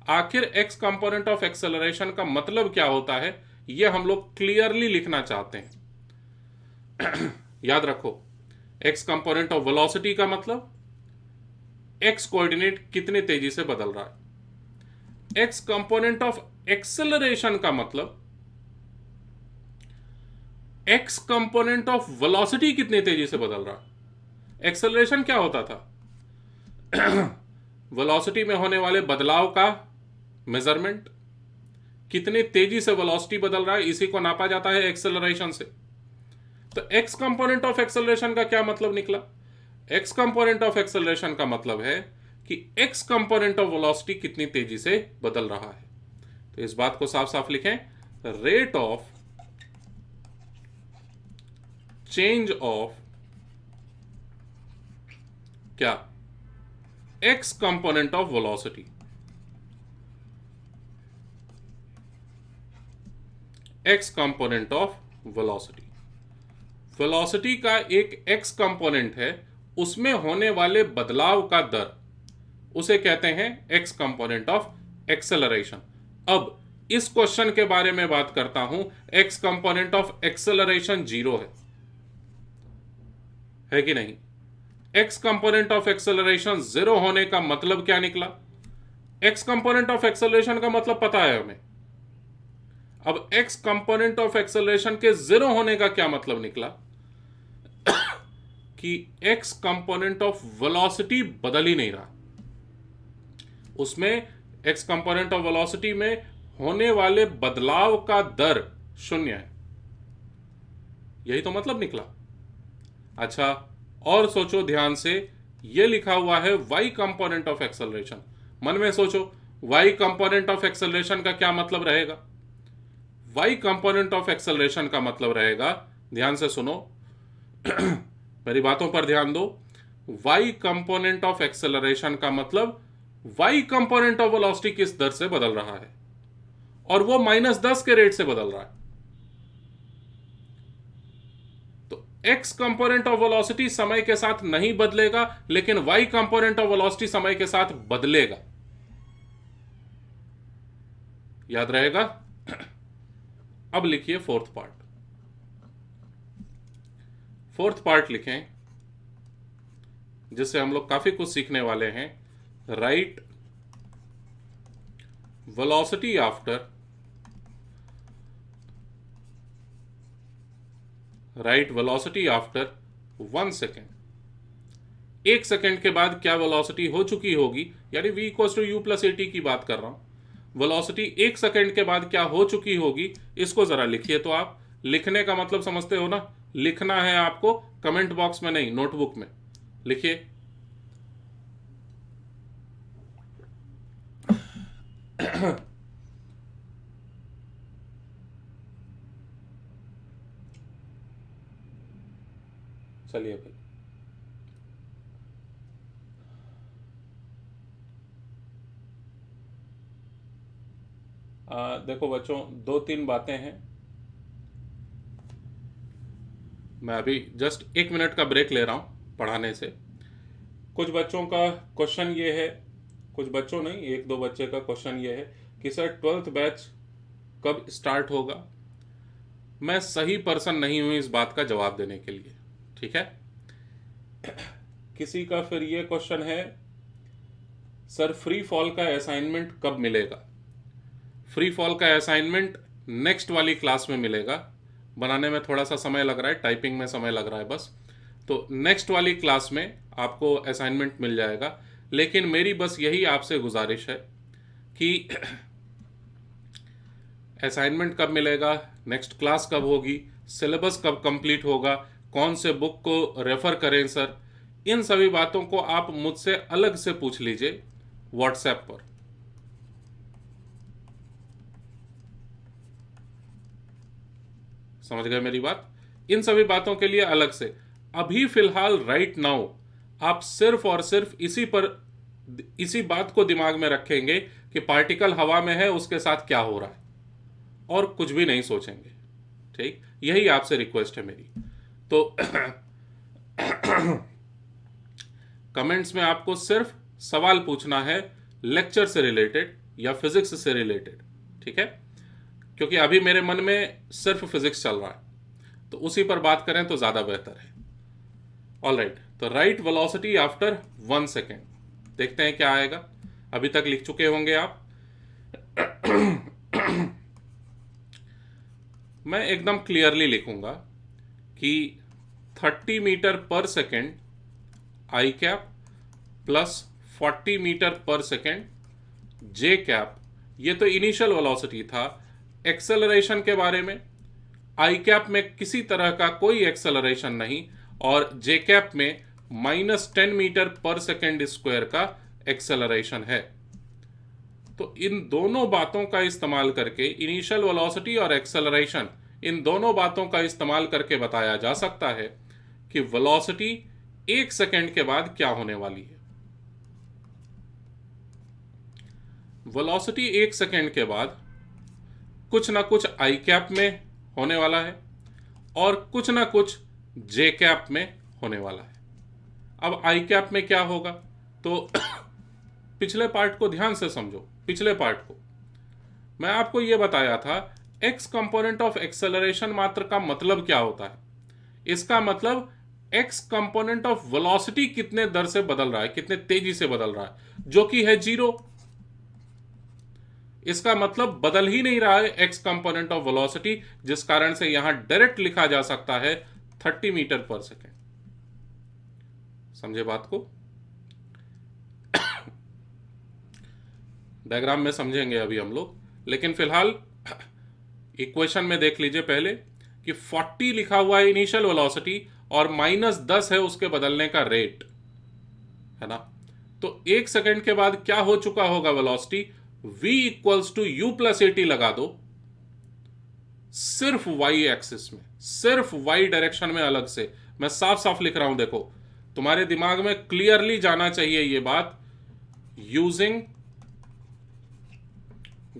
आखिर एक्स कंपोनेंट ऑफ एक्सेलरेशन का मतलब क्या होता है, यह हम लोग क्लियरली लिखना चाहते हैं। याद रखो, एक्स कंपोनेंट ऑफ वेलोसिटी का मतलब एक्स कोऑर्डिनेट कितने तेजी से बदल रहा है। एक्स कंपोनेंट ऑफ एक्सेलरेशन का मतलब एक्स कंपोनेंट ऑफ वेलोसिटी कितने तेजी से बदल रहा है। एक्सेलरेशन क्या होता था? वेलोसिटी में होने वाले बदलाव का मेजरमेंट, कितने तेजी से वेलोसिटी बदल रहा है, इसी को नापा जाता है एक्सेलरेशन से। तो एक्स कंपोनेंट ऑफ एक्सेलरेशन का क्या मतलब निकला? एक्स कंपोनेंट ऑफ एक्सेलरेशन का मतलब है कि एक्स कंपोनेंट ऑफ वेलोसिटी कितनी तेजी से बदल रहा है। तो इस बात को साफ साफ लिखें, रेट ऑफ चेंज ऑफ क्या? X component of velocity. X component of velocity, velocity का एक एक्स कंपोनेंट है, उसमें होने वाले बदलाव का दर, उसे कहते हैं एक्स कंपोनेंट ऑफ एक्सेलरेशन। अब इस क्वेश्चन के बारे में बात करता हूं, एक्स कंपोनेंट ऑफ एक्सेलरेशन 0 है कि नहीं? एक्स कंपोनेंट ऑफ एक्सेलरेशन 0 होने का मतलब क्या निकला? एक्स कंपोनेंट ऑफ एक्सेलरेशन का मतलब पता है हमें। अब एक्स कंपोनेंट ऑफ एक्सेलरेशन के 0 होने का क्या मतलब निकला? कि एक्स कंपोनेंट ऑफ वेलोसिटी बदल ही नहीं रहा, उसमें एक्स कंपोनेंट ऑफ वेलोसिटी में होने वाले बदलाव का दर 0 है। यही तो मतलब निकला। अच्छा, और सोचो ध्यान से, यह लिखा हुआ है y कंपोनेंट ऑफ एक्सेलरेशन। मन में सोचो, y कंपोनेंट ऑफ एक्सेलरेशन का क्या मतलब रहेगा? y कंपोनेंट ऑफ एक्सेलरेशन का मतलब रहेगा, ध्यान से सुनो, मेरी बातों पर ध्यान दो। y कंपोनेंट ऑफ एक्सेलरेशन का मतलब y कंपोनेंट ऑफ वेलोसिटी किस दर से बदल रहा है, और वो -10 के रेट से बदल रहा है। तो x कंपोनेंट ऑफ वेलोसिटी समय के साथ नहीं बदलेगा, लेकिन y कंपोनेंट ऑफ वेलोसिटी समय के साथ बदलेगा। याद रहेगा? अब लिखिए फोर्थ पार्ट। फोर्थ पार्ट लिखें, जिससे हम लोग काफी कुछ सीखने वाले हैं। Right velocity after, right velocity after 1 second. 1 second के बाद क्या वेलोसिटी हो चुकी होगी, यानी v equals to U plus at की बात कर रहा हूं। वेलोसिटी 1 सेकेंड के बाद क्या हो चुकी होगी, इसको जरा लिखिए। तो आप लिखने का मतलब समझते हो ना? लिखना है आपको कमेंट बॉक्स में नहीं, नोटबुक में लिखिए। चलिए भाई, देखो बच्चों, 2-3 बातें हैं। मैं अभी जस्ट 1 मिनट का ब्रेक ले रहा हूं पढ़ाने से। कुछ बच्चों का क्वेश्चन ये है, कुछ बच्चों नहीं, 1-2 बच्चे का क्वेश्चन ये है कि सर 12th बैच कब स्टार्ट होगा। मैं सही पर्सन नहीं हूं इस बात का जवाब देने के लिए, ठीक है? किसी का फिर ये क्वेश्चन है, सर फ्री फॉल का असाइनमेंट कब मिलेगा। फ्री फॉल का असाइनमेंट नेक्स्ट वाली क्लास में मिलेगा। बनाने में थोड़ा सा समय लग रहा है, टाइपिंग में समय लग रहा है बस। तो नेक्स्ट वाली क्लास में आपको असाइनमेंट मिल जाएगा। लेकिन मेरी बस यही आपसे गुजारिश है कि असाइनमेंट कब मिलेगा, नेक्स्ट क्लास कब होगी, सिलेबस कब कंप्लीट होगा, कौन से बुक को रेफर करें सर, इन सभी बातों को आप मुझसे अलग से पूछ लीजिए व्हाट्सएप पर। समझ गए मेरी बात? इन सभी बातों के लिए अलग से। अभी फिलहाल राइट नाउ आप सिर्फ और सिर्फ इसी बात को दिमाग में रखेंगे कि पार्टिकल हवा में है, उसके साथ क्या हो रहा है, और कुछ भी नहीं सोचेंगे। ठीक, यही आपसे रिक्वेस्ट है मेरी। तो कमेंट्स में आपको सिर्फ सवाल पूछना है लेक्चर से रिलेटेड, या फिजिक्स से रिलेटेड, ठीक है, क्योंकि अभी मेरे मन में सिर्फ फिजिक्स चल रहा है, तो उसी पर बात करें तो ज़्यादा बेहतर है। ऑल राइट, तो राइट वेलोसिटी आफ्टर 1 सेकेंड, देखते हैं क्या आएगा। अभी तक लिख चुके होंगे आप। मैं एकदम क्लियरली लिखूंगा कि 30 मीटर पर सेकेंड आई कैप प्लस 40 मीटर पर सेकेंड जे कैप, ये तो इनिशियल वेलोसिटी था। एक्सेलरेशन के बारे में, आई कैप में किसी तरह का कोई एक्सेलरेशन नहीं, और जे कैप में -10 मीटर पर सेकेंड स्क्वायर का एक्सेलरेशन है। तो इन दोनों बातों का इस्तेमाल करके, इनिशियल वेलोसिटी और एक्सेलरेशन, इन दोनों बातों का इस्तेमाल करके बताया जा सकता है कि वेलोसिटी 1 सेकेंड के बाद क्या होने वाली है। वेलोसिटी 1 सेकेंड के बाद कुछ ना कुछ आई कैप में होने वाला है और कुछ ना कुछ जे कैप में होने वाला है। अब आई कैप में क्या होगा, तो पिछले पार्ट को ध्यान से समझो। पिछले पार्ट को मैं आपको यह बताया था, एक्स कंपोनेंट ऑफ एक्सेलरेशन मात्र का मतलब क्या होता है। इसका मतलब एक्स कंपोनेंट ऑफ वेलोसिटी कितने दर से बदल रहा है, कितने तेजी से बदल रहा है, जो कि है 0। इसका मतलब बदल ही नहीं रहा है एक्स कंपोनेंट ऑफ वेलोसिटी, जिस कारण से यहां डायरेक्ट लिखा जा सकता है 30 मीटर पर सेकेंड। समझे बात को? डायग्राम में समझेंगे अभी हम लोग, लेकिन फिलहाल इक्वेशन में देख लीजिए पहले कि 40 लिखा हुआ है इनिशियल वेलोसिटी और -10 है उसके बदलने का रेट, है ना। तो 1 सेकेंड के बाद क्या हो चुका होगा velocity, v equals to U plus AT लगा दो, सिर्फ y एक्सिस में, सिर्फ y डायरेक्शन में अलग से। मैं साफ साफ लिख रहा हूं, देखो तुम्हारे दिमाग में क्लियरली जाना चाहिए ये बात। Using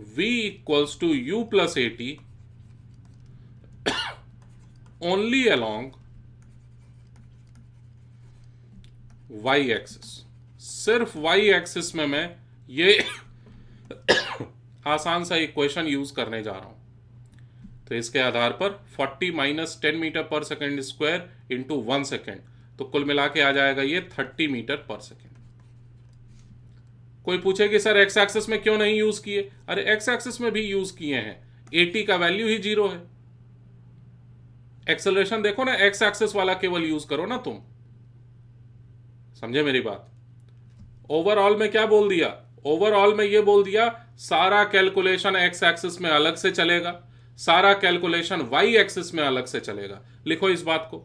v equals to U plus AT only along y axis, सिर्फ y एक्सिस में मैं ये आसान सा इक्वेशन यूज करने जा रहा हूं। तो इसके आधार पर 40 - 10 मीटर पर सेकेंड स्क्वायर इंटू 1 सेकेंड, तो कुल मिला के आ जाएगा ये 30 मीटर पर सेकेंड। कोई पूछे कि सर एक्स एक्सिस में क्यों नहीं यूज किए, अरे एक्स एक्सिस में भी यूज किए हैं, 80 का वैल्यू ही 0 है। एक्सेलरेशन देखो ना, एक्स एक्सिस वाला केवल यूज करो ना तुम, समझे मेरी बात। ओवरऑल में क्या बोल दिया, ओवरऑल में ये बोल दिया सारा कैलकुलेशन एक्स एक्सिस में अलग से चलेगा, सारा कैलकुलेशन वाई एक्सिस में अलग से चलेगा। लिखो इस बात को,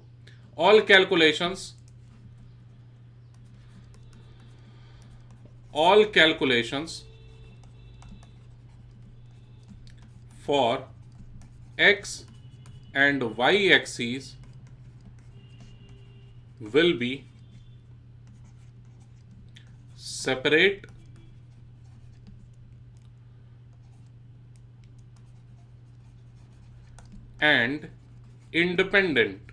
all calculations for X and Y axis will be separate and independent।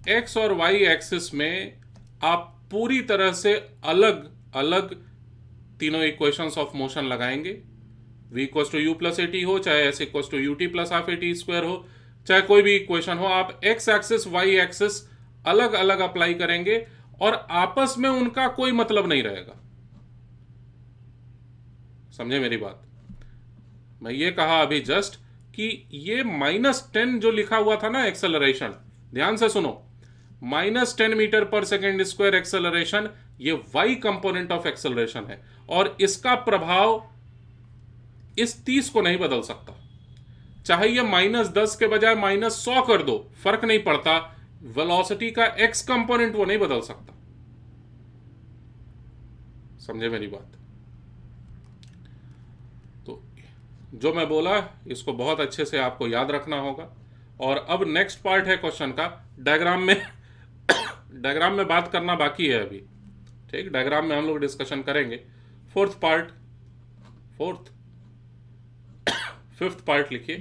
X और वाई एक्सिस में आप पूरी तरह से अलग अलग तीनों इक्वेशंस ऑफ मोशन लगाएंगे। v equals to U plus AT हो, चाहे s equals to U T plus half AT square हो, चाहे कोई भी इक्वेशन हो, आप x एक्सिस y एक्सिस अलग अलग अप्लाई करेंगे और आपस में उनका कोई मतलब नहीं रहेगा। समझे मेरी बात। मैं ये कहा अभी जस्ट कि ये -10 जो लिखा हुआ था ना एक्सेलरेशन, ध्यान से सुनो, -10 मीटर पर सेकेंड स्क्वायर एक्सेलरेशन, ये y कंपोनेंट ऑफ एक्सेलरेशन है और इसका प्रभाव इस 30 को नहीं बदल सकता। चाहे ये -10 के बजाय -100 कर दो, फर्क नहीं पड़ता, वेलोसिटी का x कंपोनेंट वो नहीं बदल सकता। समझे मेरी बात। तो जो मैं बोला इसको बहुत अच्छे से आपको याद रखना होगा। और अब नेक्स्ट पार्ट है क्वेश्चन का, डायग्राम में डायग्राम में बात करना बाकी है अभी, ठीक। डायग्राम में हम लोग डिस्कशन करेंगे। फिफ्थ पार्ट लिखिए।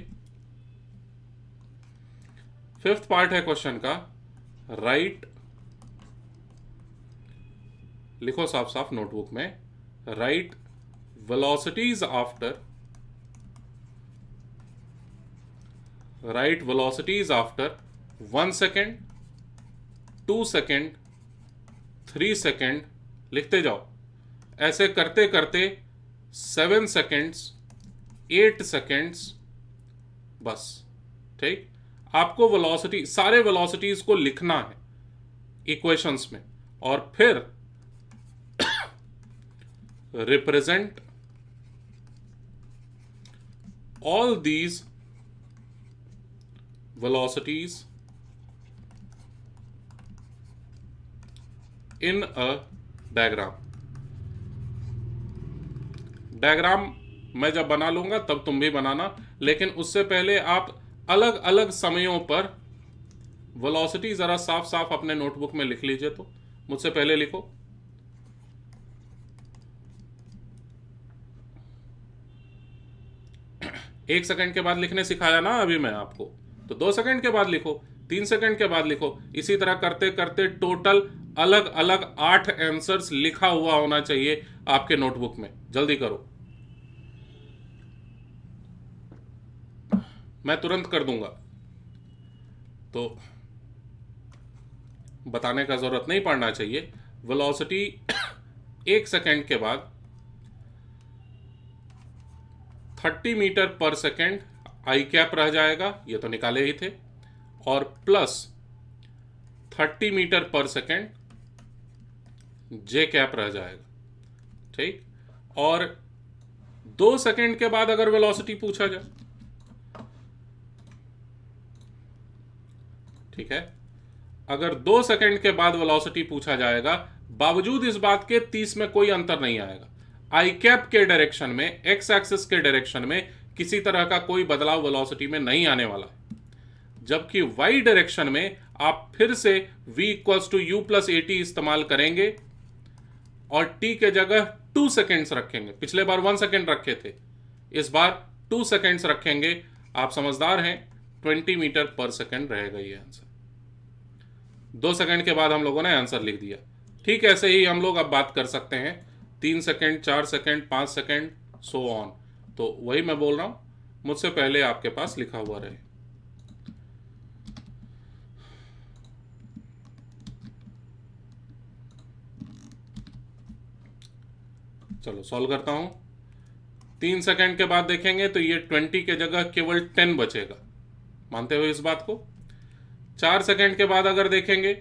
फिफ्थ पार्ट है क्वेश्चन का, राइट लिखो साफ साफ नोटबुक में, right velocities after, right velocities after 1 second, 2 second, 3 second, लिखते जाओ। ऐसे करते करते 7 सेकेंड्स, 8 सेकेंड्स, बस। ठीक, आपको वेलोसिटी, सारे वेलोसिटीज को लिखना है इक्वेशंस में, और फिर represent all these velocities in a diagram। Diagram मैं जब बना लूंगा तब तुम भी बनाना, लेकिन उससे पहले आप अलग अलग समयों पर वेलोसिटी जरा साफ साफ अपने नोटबुक में लिख लीजिए। तो मुझसे पहले लिखो, एक सेकंड के बाद लिखने सिखाया ना अभी मैं आपको, तो 2 सेकंड के बाद लिखो, 3 सेकंड के बाद लिखो। इसी तरह करते करते टोटल अलग अलग 8 आंसर्स लिखा हुआ होना चाहिए आपके नोटबुक में। जल्दी करो, मैं तुरंत कर दूंगा, तो बताने का जरूरत नहीं पड़ना चाहिए। वेलोसिटी 1 सेकंड के बाद 30 मीटर पर सेकंड आई कैप रह जाएगा, ये तो निकाले ही थे, और प्लस 30 मीटर पर सेकंड जे कैप रह जाएगा। ठीक, और 2 सेकंड के बाद अगर वेलोसिटी पूछा जाए, ठीक है, अगर 2 सेकंड के बाद वेलोसिटी पूछा जाएगा, बावजूद इस बात के 30 में कोई अंतर नहीं आएगा। आई कैप के डायरेक्शन में, एक्स एक्सिस के डायरेक्शन में किसी तरह का कोई बदलाव वेलोसिटी में नहीं आने वाला है। जबकि वाई डायरेक्शन में आप फिर से v equals to U plus A T इस्तेमाल करेंगे और t के जगह 2 सेकेंड्स रखेंगे। पिछले बार 1 सेकेंड रखे थे, इस बार 2 सेकेंड्स रखेंगे। आप समझदार हैं, 20 मीटर पर सेकेंड रहेगा ये आंसर। 2 सेकेंड के बाद हम लोगों ने आंसर लिख दिया। ठीक, ऐसे ही हम लोग अब बात कर सकते हैं 3 second, 4 second, 5 second, so on. तो वही मैं बोल रहा हूं, मुझसे पहले आपके पास लिखा हुआ रहे। चलो सॉल्व करता हूं। 3 सेकेंड के बाद देखेंगे तो ये 20 के जगह केवल 10 बचेगा, मानते हो इस बात को। 4 सेकेंड के बाद अगर देखेंगे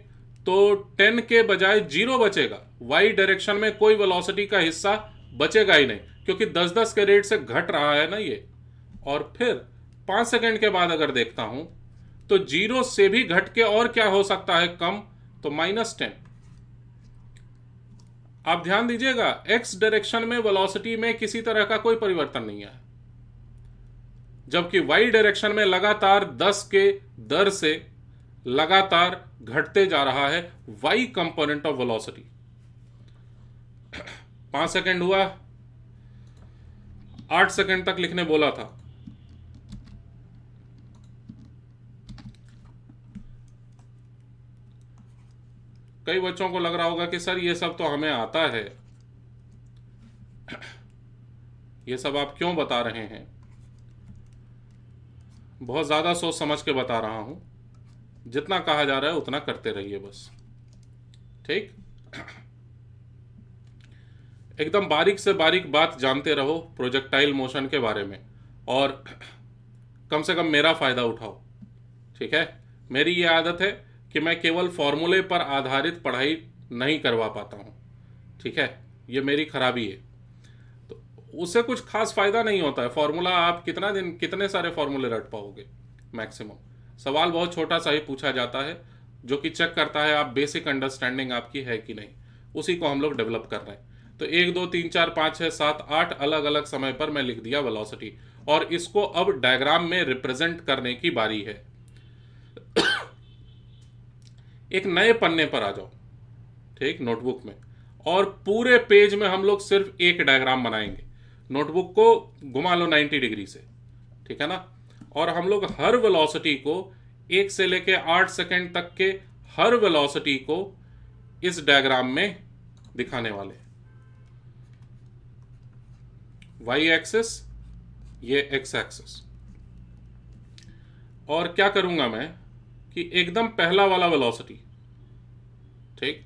तो 10 के बजाय 0 बचेगा। वाई डायरेक्शन में कोई वेलोसिटी का हिस्सा बचेगा ही नहीं, क्योंकि 10-10 के रेट से घट रहा है ना ये। और फिर 5 सेकेंड के बाद अगर देखता हूं तो 0 से भी घट के और क्या हो सकता है कम, तो -10। आप ध्यान दीजिएगा, एक्स डायरेक्शन में वेलोसिटी में किसी तरह का कोई परिवर्तन नहीं है, जबकि वाई डायरेक्शन में लगातार 10 के दर से लगातार घटते जा रहा है Y component of velocity. 5 second हुआ, 8 सेकेंड तक लिखने बोला था। कई बच्चों को लग रहा होगा कि सर ये सब तो हमें आता है, ये सब आप क्यों बता रहे हैं। बहुत ज्यादा सोच समझ के बता रहा हूं, जितना कहा जा रहा है उतना करते रहिए बस। ठीक, एकदम बारीक से बारीक बात जानते रहो प्रोजेक्टाइल मोशन के बारे में, और कम से कम मेरा फायदा उठाओ। ठीक है, मेरी ये आदत है कि मैं केवल फॉर्मूले पर आधारित पढ़ाई नहीं करवा पाता हूँ। ठीक है, ये मेरी खराबी है। तो उससे कुछ खास फायदा नहीं होता है। फॉर्मूला आप कितना दिन कितने सारे फॉर्मूले रट पाओगे मैक्सिमम। सवाल बहुत छोटा सा ही पूछा जाता है, जो कि चेक करता है आप बेसिक अंडरस्टैंडिंग आपकी है कि नहीं। उसी को हम लोग डेवलप कर रहे हैं। तो 1 2 3 4 5 6 7 8 अलग अलग समय पर मैं लिख दिया वेलोसिटी, और इसको अब डायग्राम में रिप्रेजेंट करने की बारी है। एक नए पन्ने पर आ जाओ, ठीक, नोटबुक में, और पूरे पेज में हम लोग सिर्फ एक डायग्राम बनाएंगे। नोटबुक को घुमा लो 90 डिग्री से, ठीक है ना, और हम लोग हर वेलोसिटी को 1 से लेके 8 सेकेंड तक के हर वेलोसिटी को इस डायग्राम में दिखाने वाले। वाई एक्सिस, ये एक्स एक्सिस। और क्या करूंगा मैं कि एकदम पहला वाला वेलोसिटी, ठीक,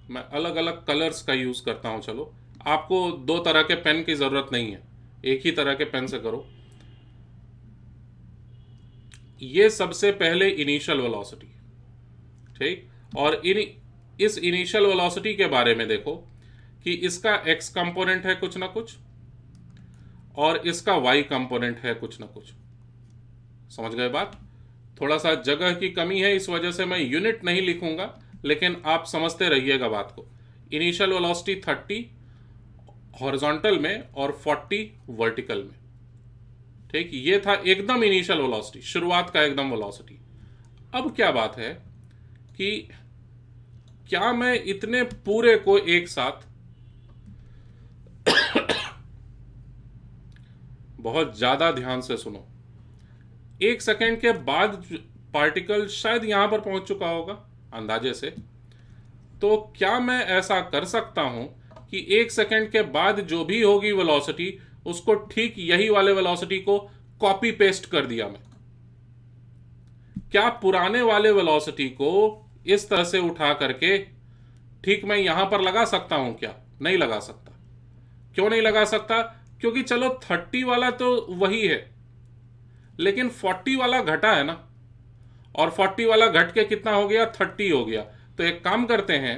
मैं अलग अलग कलर्स का यूज करता हूं। चलो, आपको दो तरह के पेन की जरूरत नहीं है, एक ही तरह के पेन से करो। ये सबसे पहले इनिशियल वेलोसिटी, ठीक, और इस इनिशियल वेलोसिटी के बारे में देखो कि इसका एक्स कंपोनेंट है कुछ ना कुछ और इसका वाई कंपोनेंट है कुछ ना कुछ। समझ गए बात? थोड़ा सा जगह की कमी है, इस वजह से मैं यूनिट नहीं लिखूंगा, लेकिन आप समझते रहिएगा बात को। इनिशियल वेलोसिटी 30 हॉरिजॉन्टल में और 40 वर्टिकल में, ठीक। ये था एकदम इनिशियल वेलोसिटी, शुरुआत का एकदम वेलोसिटी। अब क्या बात है कि क्या मैं इतने पूरे को एक साथ बहुत ज्यादा ध्यान से सुनो, 1 सेकेंड के बाद पार्टिकल शायद यहां पर पहुंच चुका होगा अंदाजे से, तो क्या मैं ऐसा कर सकता हूं कि 1 सेकेंड के बाद जो भी होगी वेलोसिटी, उसको ठीक यही वाले वेलोसिटी को कॉपी पेस्ट कर दिया मैं? क्या पुराने वाले वेलोसिटी को इस तरह से उठा करके ठीक मैं यहां पर लगा सकता हूं? क्या नहीं लगा सकता? क्यों नहीं लगा सकता? क्योंकि चलो 30 वाला तो वही है, लेकिन 40 वाला घटा है ना, और 40 वाला घट के कितना हो गया? 30 हो गया। तो एक काम करते हैं,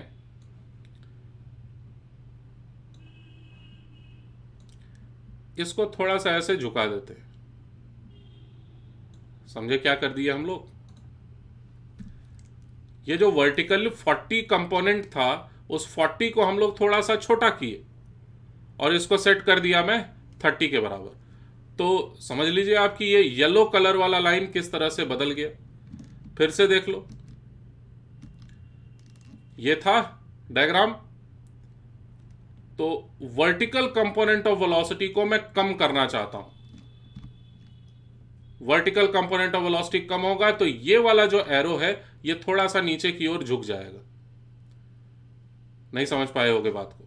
इसको थोड़ा सा ऐसे झुका देते हैं। समझे क्या कर दिया हम लोग? ये जो वर्टिकल 40 कंपोनेंट था, उस 40 को हम लोग थोड़ा सा छोटा किए और इसको सेट कर दिया मैं 30 के बराबर। तो समझ लीजिए आपकी ये येलो कलर वाला लाइन किस तरह से बदल गया। फिर से देख लो, ये था डायग्राम। तो वर्टिकल कंपोनेंट ऑफ वेलोसिटी को मैं कम करना चाहता हूं। वर्टिकल कंपोनेंट ऑफ वेलोसिटी कम होगा तो ये वाला जो एरो है ये थोड़ा सा नीचे की ओर झुक जाएगा। नहीं समझ पाए होगे बात को?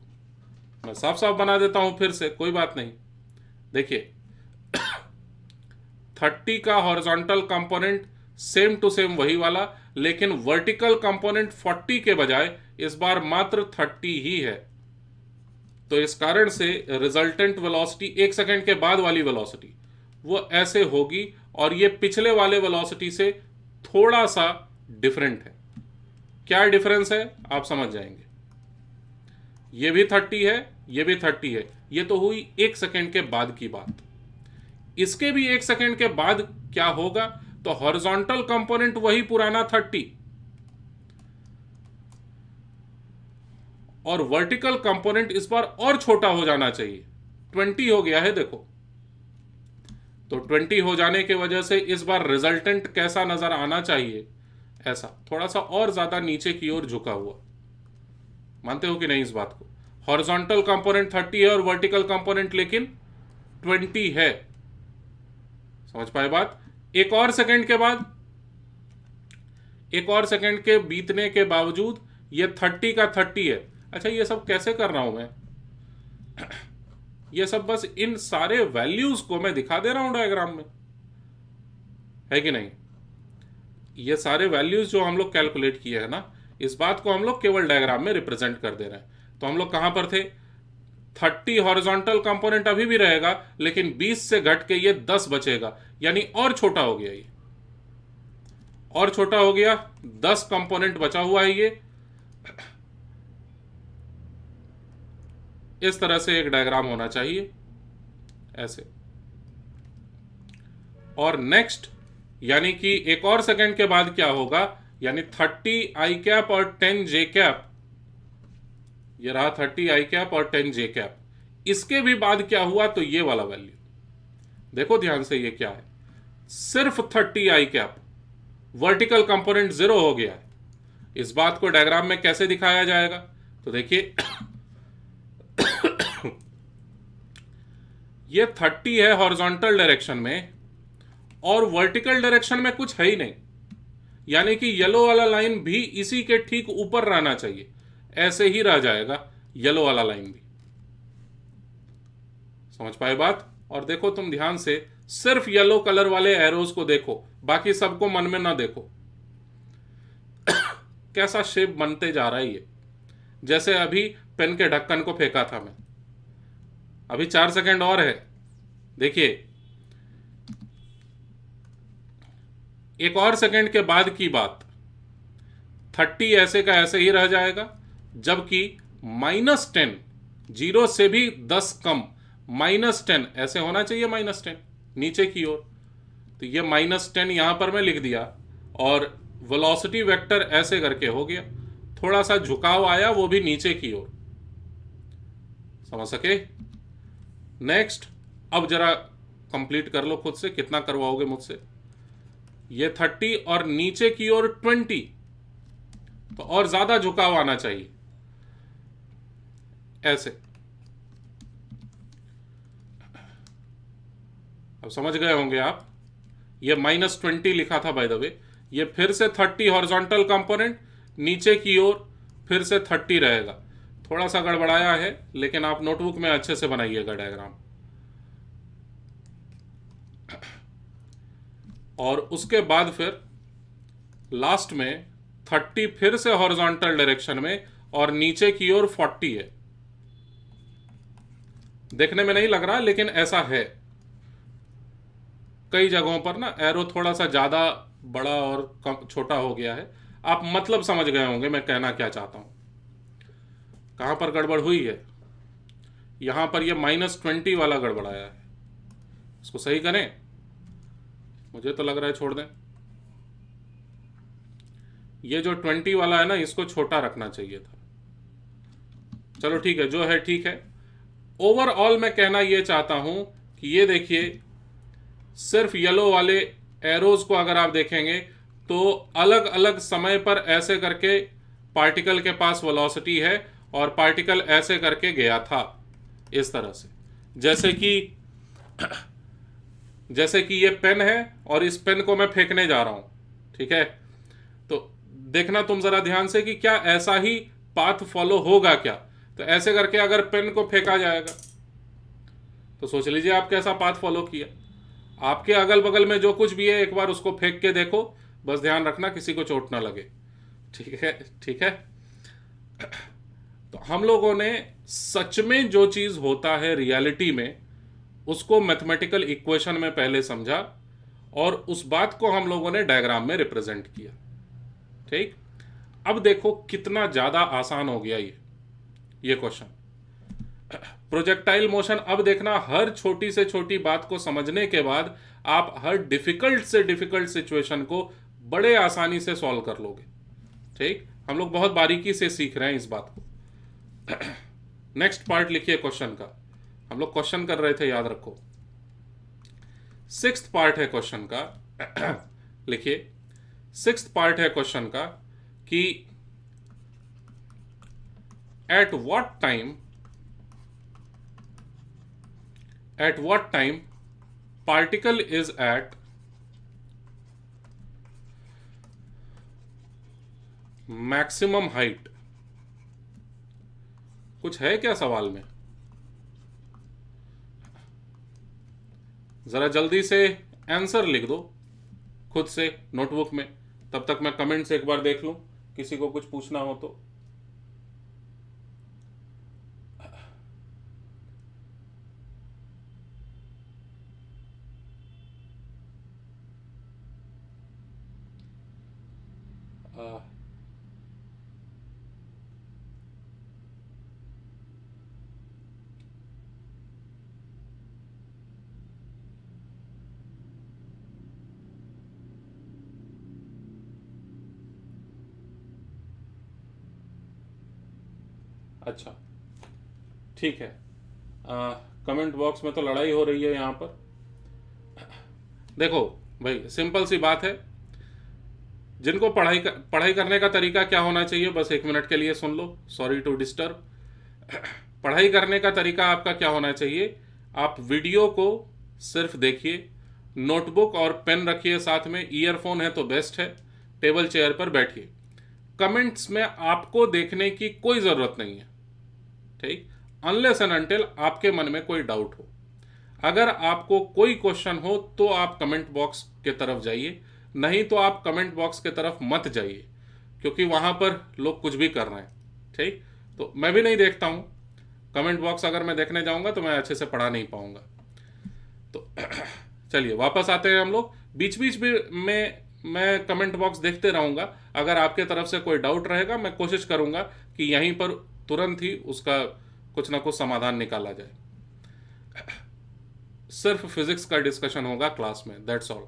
मैं साफ साफ बना देता हूं फिर से, कोई बात नहीं। देखिए 30 का horizontal component same to same वही वाला, लेकिन वर्टिकल कंपोनेंट 40 के बजाय इस बार मात्र 30 ही है। तो इस कारण से रिजल्टेंट वेलोसिटी 1 सेकेंड के बाद वाली वेलोसिटी वो ऐसे होगी, और ये पिछले वाले वेलोसिटी से थोड़ा सा डिफरेंट है। क्या डिफरेंस है आप समझ जाएंगे। ये भी 30 है, ये भी 30 है। ये तो हुई 1 सेकेंड के बाद की बात। इसके भी 1 सेकेंड के बाद क्या होगा? तो हॉरिजॉन्टल कंपोनेंट वही पुराना 30 और वर्टिकल कंपोनेंट इस बार और छोटा हो जाना चाहिए। 20 हो गया है देखो। तो 20 हो जाने की वजह से इस बार रिजल्टेंट कैसा नजर आना चाहिए? ऐसा थोड़ा सा और ज्यादा नीचे की ओर झुका हुआ। मानते हो कि नहीं इस बात को? हॉरिजॉन्टल कंपोनेंट 30 है और वर्टिकल कंपोनेंट लेकिन 20 है। समझ पाए बात? एक और सेकंड के बाद, एक और सेकंड के बीतने के बावजूद ये 30 का 30 है। अच्छा, ये सब कैसे कर रहा हूं मैं? ये सब बस इन सारे वैल्यूज को मैं दिखा दे रहा हूं डायग्राम में, है कि नहीं? ये सारे वैल्यूज जो हम लोग कैलकुलेट किए हैं ना, इस बात को हम लोग केवल डायग्राम में रिप्रेजेंट कर दे रहे हैं। तो हम लोग कहां पर थे? 30 हॉरिजॉन्टल कंपोनेंट अभी भी रहेगा, लेकिन 20 से घट के ये 10 बचेगा, यानी और छोटा हो गया। ये और छोटा हो गया, 10 कंपोनेंट बचा हुआ है। ये इस तरह से एक डायग्राम होना चाहिए, ऐसे। और नेक्स्ट, यानी कि एक और सेकंड के बाद क्या होगा? यानी 30 आई कैप और 10 जे कैप, ये रहा 30 आई कैप और 10 जे कैप। इसके भी बाद क्या हुआ? तो ये वाला वैल्यू देखो ध्यान से, ये क्या है? सिर्फ 30 आई कैप, वर्टिकल कंपोनेंट 0 हो गया है। इस बात को डायग्राम में कैसे दिखाया जाएगा? तो देखिए ये 30 है हॉरिजॉन्टल डायरेक्शन में और वर्टिकल डायरेक्शन में कुछ है ही नहीं, यानी कि येलो वाला लाइन भी इसी के ठीक ऊपर रहना चाहिए। ऐसे ही रह जाएगा येलो वाला लाइन भी। समझ पाए बात? और देखो तुम ध्यान से, सिर्फ येलो कलर वाले एरोज को देखो, बाकी सबको मन में ना देखो। कैसा शेप बनते जा रहा है ये, जैसे अभी पेन के ढक्कन को फेंका था मैं। अभी 4 सेकंड और है, देखिए 1 और सेकंड के बाद की बात, 30 ऐसे का ऐसे ही रह जाएगा, जबकि -10, 0 से भी 10 कम, -10 ऐसे होना चाहिए, -10 नीचे की ओर। तो ये -10 यहां पर मैं लिख दिया, और वेलोसिटी वेक्टर ऐसे करके हो गया, थोड़ा सा झुकाव आया, वो भी नीचे की ओर। समझ सके? नेक्स्ट, अब जरा कंप्लीट कर लो खुद से, कितना करवाओगे मुझसे। ये 30 और नीचे की ओर 20, तो और ज्यादा झुकाव आना चाहिए, ऐसे। अब समझ गए होंगे आप। ये -20 लिखा था बाय द वे, ये फिर से 30 हॉरिजॉन्टल कंपोनेंट, नीचे की ओर फिर से 30 रहेगा। थोड़ा सा गड़बड़ाया है, लेकिन आप नोटबुक में अच्छे से बनाइएगा डायग्राम। और उसके बाद फिर लास्ट में 30 फिर से हॉरिजॉन्टल डायरेक्शन में, और नीचे की ओर 40 है। देखने में नहीं लग रहा, लेकिन ऐसा है। कई जगहों पर ना एरो थोड़ा सा ज्यादा बड़ा और कम छोटा हो गया है। आप मतलब समझ गए होंगे मैं कहना क्या चाहता हूं। कहां पर गड़बड़ हुई है? यहां पर ये -20 वाला गड़बड़ाया है, इसको सही करें। मुझे तो लग रहा है छोड़ दें। ये जो 20 वाला है ना, इसको छोटा रखना चाहिए था। चलो ठीक है, जो है ठीक है। ओवरऑल मैं कहना यह चाहता हूं कि ये देखिए, सिर्फ येलो वाले एरोज को अगर आप देखेंगे तो अलग अलग समय पर ऐसे करके पार्टिकल के पास वेलोसिटी है, और पार्टिकल ऐसे करके गया था इस तरह से। जैसे कि ये पेन है, और इस पेन को मैं फेंकने जा रहा हूं, ठीक है। तो देखना तुम जरा ध्यान से कि क्या ऐसा ही पाथ फॉलो होगा क्या। तो ऐसे करके अगर पेन को फेंका जाएगा, तो सोच लीजिए आप कैसा पाथ फॉलो किया। आपके अगल बगल में जो कुछ भी है, एक बार उसको फेंक के देखो, बस ध्यान रखना किसी को चोट ना लगे, ठीक है? ठीक है। तो हम लोगों ने सच में जो चीज होता है रियलिटी में, उसको मैथमेटिकल इक्वेशन में पहले समझा, और उस बात को हम लोगों ने डायग्राम में रिप्रेजेंट किया। ठीक, अब देखो कितना ज्यादा आसान हो गया ये क्वेश्चन। प्रोजेक्टाइल मोशन, अब देखना, हर छोटी से छोटी बात को समझने के बाद आप हर डिफिकल्ट से डिफिकल्ट सिचुएशन को बड़े आसानी से सॉल्व कर लोगे। ठीक, हम लोग बहुत बारीकी से सीख रहे हैं इस बात को। नेक्स्ट पार्ट लिखिए क्वेश्चन का। हम लोग क्वेश्चन कर रहे थे, याद रखो। 6th पार्ट है क्वेश्चन का। लिखिए, 6th पार्ट है क्वेश्चन का कि eight what time particle is at maximum height। कुछ है क्या सवाल में? जरा जल्दी से आंसर लिख दो खुद से नोटबुक में, तब तक मैं कमेंट्स एक बार देख लूं, किसी को कुछ पूछना हो तो। अच्छा, ठीक है। कमेंट बॉक्स में तो लड़ाई हो रही है यहाँ पर। देखो भाई, सिंपल सी बात है, जिनको पढ़ाई करने का तरीका क्या होना चाहिए, बस 1 मिनट के लिए सुन लो, सॉरी टू डिस्टर्ब। पढ़ाई करने का तरीका आपका क्या होना चाहिए, आप वीडियो को सिर्फ देखिए, नोटबुक और पेन रखिए साथ में, ईयरफोन है तो बेस्ट है, टेबल चेयर पर बैठिए, कमेंट्स में आपको देखने की कोई ज़रूरत नहीं है, ठीक, अनलेस एंड अनटिल आपके मन में कोई डाउट हो। अगर आपको कोई क्वेश्चन हो तो आप कमेंट बॉक्स के तरफ जाइए, नहीं तो आप कमेंट बॉक्स के तरफ मत जाइए, क्योंकि वहाँ पर लोग कुछ भी कर रहे हैं, ठीक। तो मैं भी नहीं देखता हूँ कमेंट बॉक्स, अगर मैं देखने जाऊँगा तो मैं अच्छे से पढ़ा नहीं पाऊँगा। तो चलिए वापस आते हैं हम लोग। बीच बीच में मैं कमेंट बॉक्स देखते रहूँगा, अगर आपके तरफ से कोई डाउट रहेगा मैं कोशिश करूँगा कि यहीं पर तुरंत ही उसका कुछ ना कुछ समाधान निकाला जाए। सिर्फ फिजिक्स का डिस्कशन होगा क्लास में, दैट्स ऑल।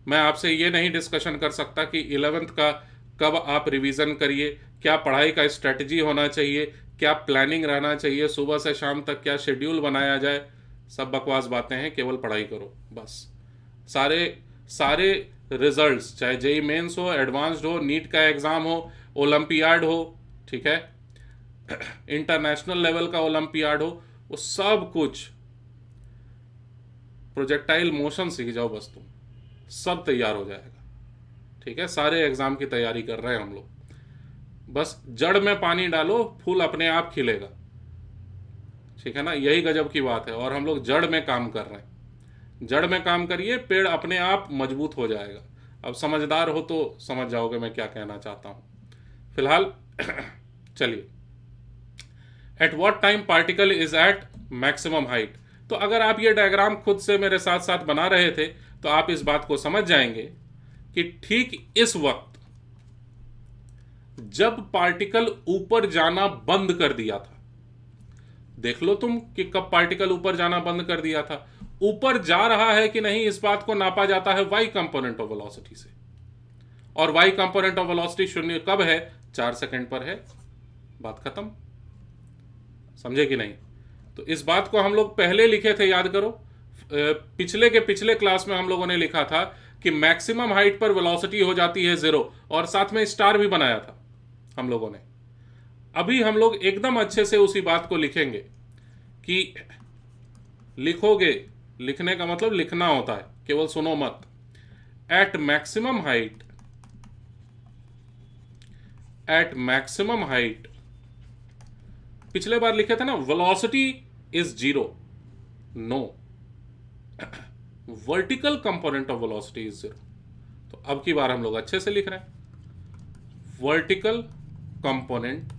मैं आपसे ये नहीं डिस्कशन कर सकता कि 11th का कब आप रिवीजन करिए, क्या पढ़ाई का स्ट्रेटजी होना चाहिए, क्या प्लानिंग रहना चाहिए, सुबह से शाम तक क्या शेड्यूल बनाया जाए। सब बकवास बातें हैं, केवल पढ़ाई करो बस। सारे रिजल्ट्स, चाहे जेई मेंस हो, एडवांस्ड हो, नीट का एग्ज़ाम हो, ओलंपियाड हो, ठीक है, इंटरनेशनल लेवल का ओलंपियाड हो, वो सब कुछ प्रोजेक्टाइल मोशन सीख जाओ बस, तुम सब तैयार हो जाएगा, ठीक है। सारे एग्ज़ाम की तैयारी कर रहे हैं हम लोग, बस जड़ में पानी डालो, फूल अपने आप खिलेगा, ठीक है ना। यही गजब की बात है। और हम लोग जड़ में काम कर रहे हैं। जड़ में काम करिए, पेड़ अपने आप मजबूत हो जाएगा। अब समझदार हो तो समझ जाओगे मैं क्या कहना चाहता हूँ। फिलहाल चलिए, at what time particle is at maximum height. तो अगर आप ये डायग्राम खुद से मेरे साथ साथ बना रहे थे तो आप इस बात को समझ जाएंगे कि ठीक इस वक्त जब पार्टिकल ऊपर जाना बंद कर दिया था, देख लो तुम कि कब पार्टिकल ऊपर जाना बंद कर दिया था। ऊपर जा रहा है कि नहीं, इस बात को नापा जाता है वाई कंपोनेंट ऑफ वेलोसिटी से, और वाई कंपोनेंट ऑफ वेलोसिटी शून्य कब है, 4 सेकंड पर है, बात खत्म। समझे कि नहीं। तो इस बात को हम लोग पहले लिखे थे, याद करो, पिछले के पिछले क्लास में हम लोगों ने लिखा था कि मैक्सिमम हाइट पर वेलोसिटी हो जाती है 0, और साथ में स्टार भी बनाया था हम लोगों ने। अभी हम लोग एकदम अच्छे से उसी बात को लिखेंगे कि लिखोगे, लिखने का मतलब लिखना होता है, केवल सुनो मत। एट मैक्सिमम हाइट, पिछले बार लिखे थे ना, velocity is 0, no, vertical component of velocity is 0। तो अब की बार हम लोग अच्छे से लिख रहे हैं, vertical component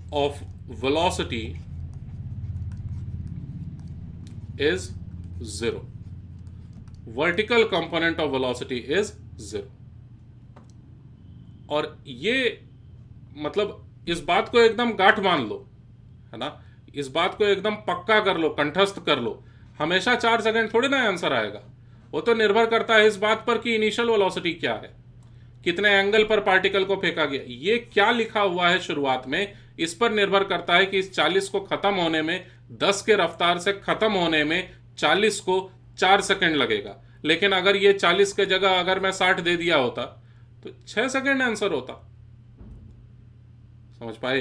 of velocity is 0, vertical component of velocity is 0। और ये मतलब इस बात को एकदम गांठ मान लो, है ना, इस बात को एकदम पक्का कर लो, कंठस्थ कर लो। हमेशा 4 सेकंड थोड़ी ना आंसर आएगा, वो तो निर्भर करता है इस बात पर कि इनिशियल वेलोसिटी क्या है, कितने एंगल पर पार्टिकल को फेंका गया, ये क्या लिखा हुआ है शुरुआत में, इस पर निर्भर करता है कि इस 40 को खत्म होने में, 10 के रफ्तार से खत्म होने में 40 को 4 सेकंड लगेगा। लेकिन अगर ये 40 के जगह अगर मैं 60 दे दिया होता तो 6 सेकंड आंसर होता। समझ पाए।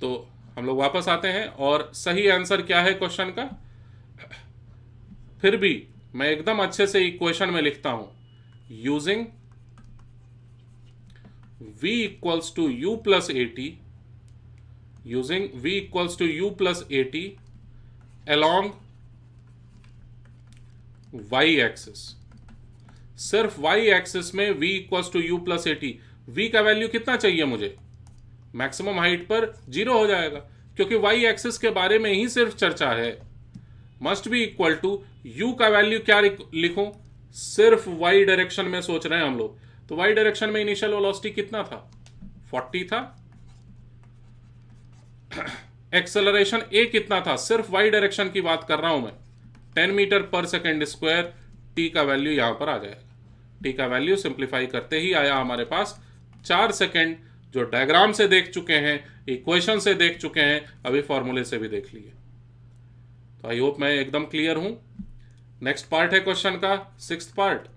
तो हम लोग वापस आते हैं, और सही आंसर क्या है क्वेश्चन का, फिर भी मैं एकदम अच्छे से इक्वेशन में लिखता हूं, using v equals to u plus at, using v equals to u plus at along y axis। सिर्फ y एक्सिस में v equals to u plus at, v का वैल्यू कितना चाहिए मुझे, मैक्सिमम हाइट पर 0 हो जाएगा, क्योंकि y एक्सिस के बारे में ही सिर्फ चर्चा है। Must be equal to u का वैल्यू क्या लिखूं, सिर्फ y डायरेक्शन में सोच रहे हैं हम लोग, तो y डायरेक्शन में इनिशियल वेलोसिटी कितना था, 40 था। एक्सेलरेशन a कितना था, सिर्फ y डायरेक्शन की बात कर रहा हूं मैं, 10 मीटर पर सेकेंड स्क्वायर। t का वैल्यू यहां पर आ जाएगा, t का वैल्यू सिंप्लीफाई करते ही आया हमारे पास 4 सेकेंड, जो डायग्राम से देख चुके हैं, इक्वेशन से देख चुके हैं, अभी फॉर्मूले से भी देख लिए। तो आई होप मैं एकदम क्लियर हूं। नेक्स्ट पार्ट है क्वेश्चन का, 6th पार्ट।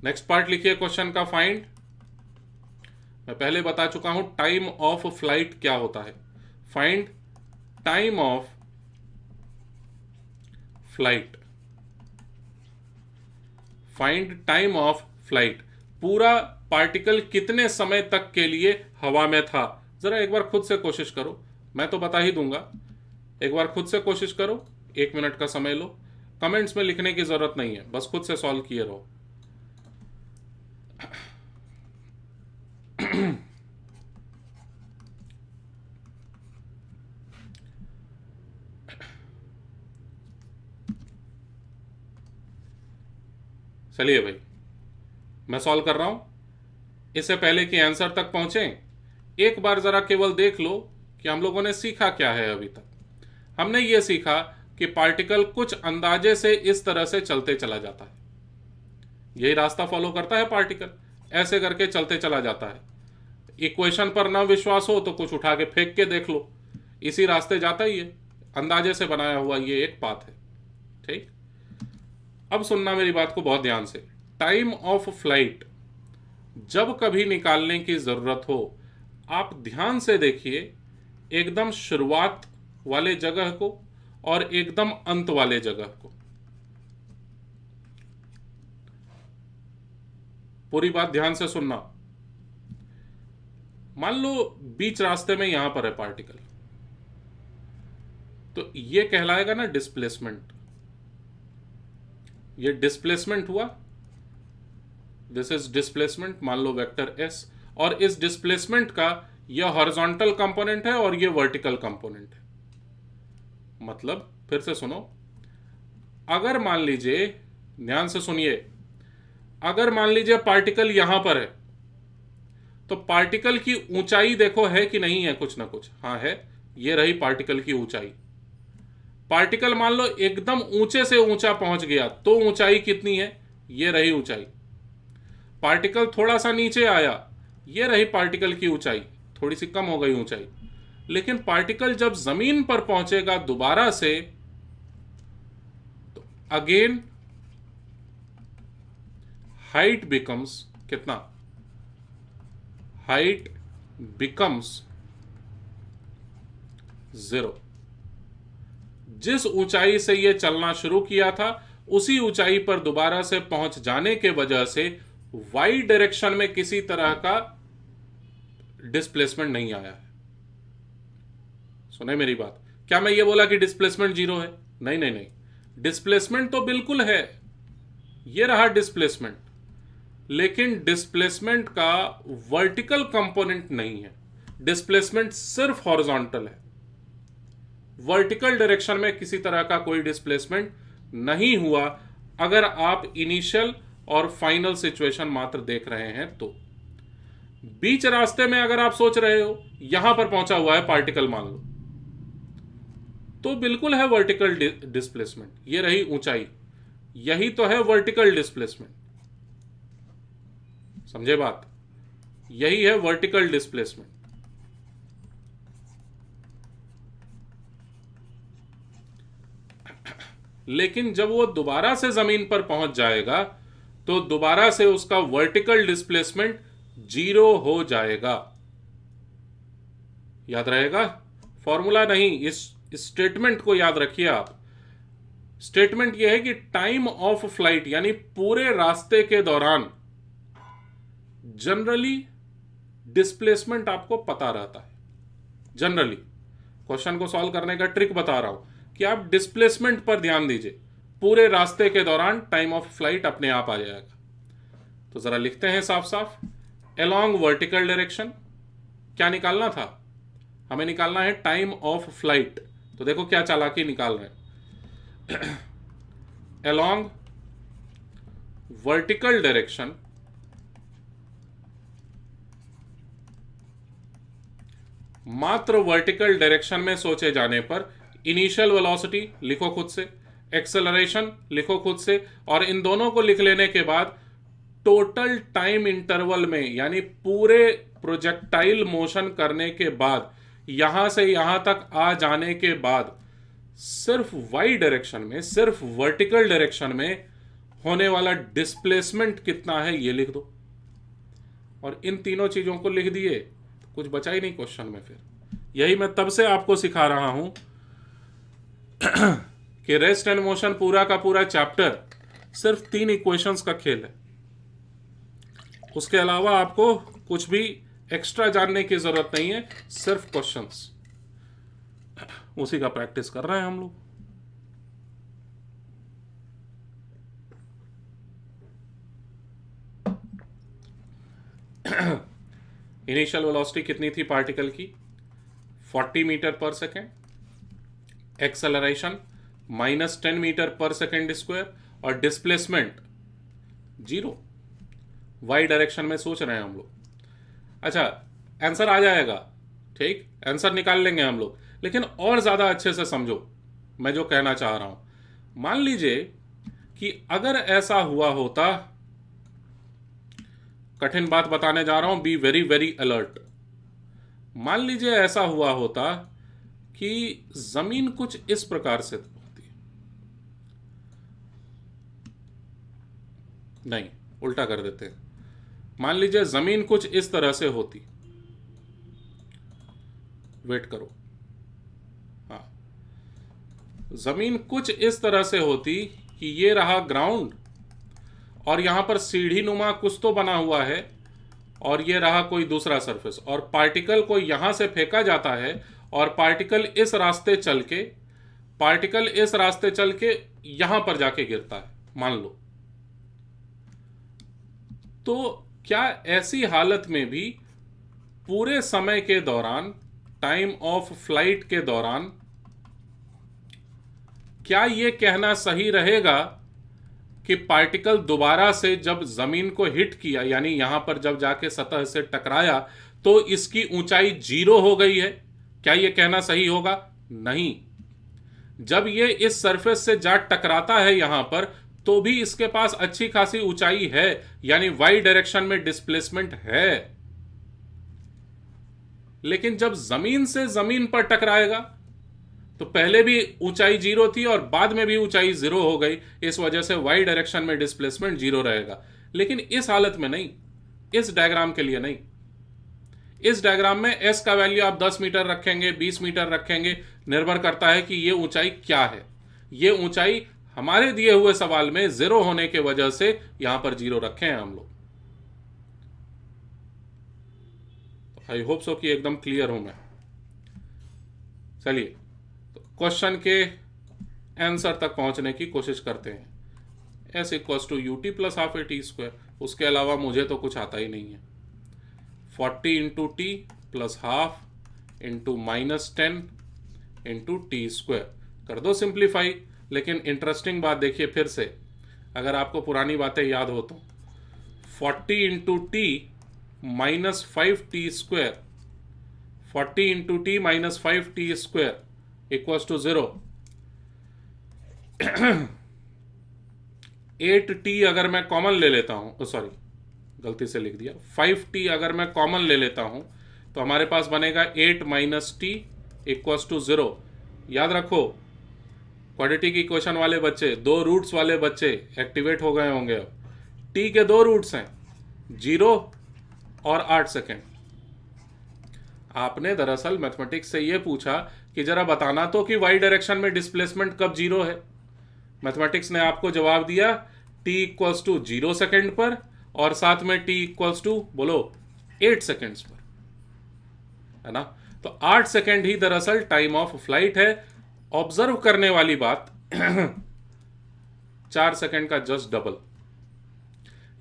नेक्स्ट पार्ट लिखिए क्वेश्चन का, फाइंड, मैं पहले बता चुका हूं टाइम ऑफ फ्लाइट क्या होता है, find time of flight. Find time of flight, पूरा पार्टिकल कितने समय तक के लिए हवा में था। जरा एक बार खुद से कोशिश करो, मैं तो बता ही दूंगा, एक बार खुद से कोशिश करो, 1 मिनट का समय लो, कमेंट्स में लिखने की जरूरत नहीं है, बस खुद से सॉल्व किए रहो। चलिए भाई, मैं सॉल्व कर रहा हूं। इससे पहले कि आंसर तक पहुंचे, एक बार जरा केवल देख लो कि हम लोगों ने सीखा क्या है। अभी तक हमने ये सीखा कि पार्टिकल कुछ अंदाजे से इस तरह से चलते चला जाता है, यही रास्ता फॉलो करता है पार्टिकल, ऐसे करके चलते चला जाता है। इक्वेशन पर ना विश्वास हो तो कुछ उठा के फेंक के देख लो, इसी रास्ते जाता ही है, अंदाजे से बनाया हुआ ये एक पाथ है। ठीक, अब सुनना मेरी बात को बहुत ध्यान से। टाइम ऑफ फ्लाइट जब कभी निकालने की जरूरत हो, आप ध्यान से देखिए, एकदम शुरुआत वाले जगह को और एकदम अंत वाले जगह को। पूरी बात ध्यान से सुनना। मान लो बीच रास्ते में यहां पर है पार्टिकल, तो ये कहलाएगा ना डिस्प्लेसमेंट। ये डिस्प्लेसमेंट हुआ, दिस इज डिस्प्लेसमेंट, मान लो वेक्टर एस, और इस डिस्प्लेसमेंट का यह हॉरिजॉन्टल कंपोनेंट है और यह वर्टिकल कंपोनेंट है। मतलब फिर से सुनो, अगर मान लीजिए, ध्यान से सुनिए, अगर मान लीजिए पार्टिकल यहां पर है, तो पार्टिकल की ऊंचाई देखो है कि नहीं है, कुछ ना कुछ, हाँ है, ये रही पार्टिकल की ऊंचाई। पार्टिकल मान लो एकदम ऊंचे से ऊंचा पहुंच गया, तो ऊंचाई कितनी है, ये रही ऊंचाई। पार्टिकल थोड़ा सा नीचे आया, ये रही पार्टिकल की ऊंचाई, थोड़ी सी कम हो गई ऊंचाई। लेकिन पार्टिकल जब जमीन पर पहुंचेगा दोबारा से, तो अगेन हाइट बिकम्स कितना, हाइट बिकम्स 0। जिस ऊंचाई से यह चलना शुरू किया था, उसी ऊंचाई पर दोबारा से पहुंच जाने के वजह से वाई डायरेक्शन में किसी तरह का डिस्प्लेसमेंट नहीं आया है। सुने मेरी बात, क्या मैं ये बोला कि डिस्प्लेसमेंट 0 है? नहीं नहीं नहीं, डिस्प्लेसमेंट तो बिल्कुल है, ये रहा डिस्प्लेसमेंट, लेकिन डिस्प्लेसमेंट का वर्टिकल कंपोनेंट नहीं है, डिस्प्लेसमेंट सिर्फ हॉरिजॉन्टल है। वर्टिकल डायरेक्शन में किसी तरह का कोई डिस्प्लेसमेंट नहीं हुआ, अगर आप इनिशियल और फाइनल सिचुएशन मात्र देख रहे हैं तो। बीच रास्ते में अगर आप सोच रहे हो यहां पर पहुंचा हुआ है पार्टिकल मान लो, तो बिल्कुल है वर्टिकल डिस्प्लेसमेंट, ये रही ऊंचाई, यही तो है वर्टिकल डिस्प्लेसमेंट। समझे बात, यही है वर्टिकल डिस्प्लेसमेंट। लेकिन जब वो दोबारा से जमीन पर पहुंच जाएगा, तो दोबारा से उसका वर्टिकल डिस्प्लेसमेंट 0 हो जाएगा। याद रहेगा, फॉर्मूला नहीं, इस स्टेटमेंट को याद रखिए आप। स्टेटमेंट यह है कि टाइम ऑफ फ्लाइट यानी पूरे रास्ते के दौरान जनरली डिस्प्लेसमेंट आपको पता रहता है। जनरली क्वेश्चन को सॉल्व करने का ट्रिक बता रहा हूं कि आप डिस्प्लेसमेंट पर ध्यान दीजिए, पूरे रास्ते के दौरान टाइम ऑफ फ्लाइट अपने आप आ जाएगा। तो जरा लिखते हैं साफ साफ, अलोंग वर्टिकल डायरेक्शन क्या निकालना था हमें, निकालना है टाइम ऑफ फ्लाइट। तो देखो क्या चालाकी निकाल रहे हैं, अलोंग वर्टिकल डायरेक्शन मात्र वर्टिकल डायरेक्शन में सोचे जाने पर इनिशियल वेलोसिटी लिखो खुद से, एक्सेलरेशन लिखो खुद से, और इन दोनों को लिख लेने के बाद टोटल टाइम इंटरवल में यानी पूरे प्रोजेक्टाइल मोशन करने के बाद, यहां से यहां तक आ जाने के बाद, सिर्फ वाई डायरेक्शन में, सिर्फ वर्टिकल डायरेक्शन में होने वाला डिस्प्लेसमेंट कितना है ये लिख दो। और इन तीनों चीजों को लिख दिए, कुछ बचा ही नहीं क्वेश्चन में। फिर यही मैं तब से आपको सिखा रहा हूं कि रेस्ट एंड मोशन पूरा का पूरा चैप्टर सिर्फ 3 इक्वेशंस का खेल है। उसके अलावा आपको कुछ भी एक्स्ट्रा जानने की जरूरत नहीं है, सिर्फ क्वेश्चंस। उसी का प्रैक्टिस कर रहे हैं हम लोग। इनिशियल वेलोसिटी कितनी थी पार्टिकल की? 40 मीटर पर सेकेंड। एक्सेलरेशन -10 मीटर पर सेकेंड स्क्वायर। और डिस्प्लेसमेंट 0। वाई डायरेक्शन में सोच रहे हैं हम लोग। अच्छा, आंसर आ जाएगा, ठीक, आंसर निकाल लेंगे हम लोग, लेकिन और ज्यादा अच्छे से समझो मैं जो कहना चाह रहा हूं। मान लीजिए कि अगर ऐसा हुआ होता, कठिन बात बताने जा रहा हूं, बी वेरी वेरी अलर्ट। मान लीजिए ऐसा हुआ होता कि जमीन कुछ इस प्रकार से होती, नहीं उल्टा कर देते हैं। मान लीजिए जमीन कुछ इस तरह से होती, वेट करो, हाँ, जमीन कुछ इस तरह से होती कि ये रहा ग्राउंड और यहां पर सीढ़ी नुमा कुछ तो बना हुआ है और ये रहा कोई दूसरा सरफेस, और पार्टिकल को यहां से फेंका जाता है और पार्टिकल इस रास्ते चल के यहां पर जाके गिरता है, मान लो। तो क्या ऐसी हालत में भी पूरे समय के दौरान, टाइम ऑफ फ्लाइट के दौरान, क्या यह कहना सही रहेगा कि पार्टिकल दोबारा से जब जमीन को हिट किया, यानी यहां पर जब जाके सतह से टकराया, तो इसकी ऊंचाई 0 हो गई है? क्या यह कहना सही होगा? नहीं। जब यह इस सरफेस से जा टकराता है यहां पर, तो भी इसके पास अच्छी खासी ऊंचाई है, यानी वाई डायरेक्शन में डिस्प्लेसमेंट है। लेकिन जब जमीन से जमीन पर टकराएगा तो पहले भी ऊंचाई 0 थी और बाद में भी ऊंचाई 0 हो गई, इस वजह से वाई डायरेक्शन में डिस्प्लेसमेंट 0 रहेगा। लेकिन इस हालत में नहीं, इस डायग्राम के लिए नहीं। इस डायग्राम में एस का वैल्यू आप 10 मीटर रखेंगे, 20 मीटर रखेंगे, निर्भर करता है कि यह ऊंचाई क्या है। यह ऊंचाई हमारे दिए हुए सवाल में 0 होने के वजह से यहां पर 0 रखे हैं हम लोग। आई होप सो कि एकदम क्लियर हूं मैं। चलिए क्वेश्चन के आंसर तक पहुंचने की कोशिश करते हैं। S equals to U T plus half A T square, उसके अलावा मुझे तो कुछ आता ही नहीं है। 40 into T plus half into -10 into T square, कर दो सिंप्लीफाई। लेकिन इंटरेस्टिंग बात देखिए फिर से, अगर आपको पुरानी बातें याद हो तो 40 into T -5 T square, 40 into T -5 T square equals to 0। 8t अगर मैं कॉमन ले लेता हूं, सॉरी गलती से लिख दिया, 5t अगर मैं कॉमन ले लेता हूं तो हमारे पास बनेगा 8 - t इक्वल्स टू 0। याद रखो, क्वाड्रेटिक की इक्वेशन वाले बच्चे, 2 रूट्स वाले बच्चे एक्टिवेट हो गए होंगे। अब t के 2 रूट्स हैं, 0 और 8 सेकेंड। आपने दरअसल मैथमेटिक्स से यह पूछा कि जरा बताना तो कि वाई डायरेक्शन में डिस्प्लेसमेंट कब 0 है। मैथमेटिक्स ने आपको जवाब दिया t इक्वल्स टू 0 सेकेंड पर, और साथ में t इक्वल्स टू बोलो 8 सेकेंड्स पर, है ना। तो 8 सेकेंड ही दरअसल टाइम ऑफ फ्लाइट है। ऑब्जर्व करने वाली बात 4 सेकेंड का जस्ट डबल,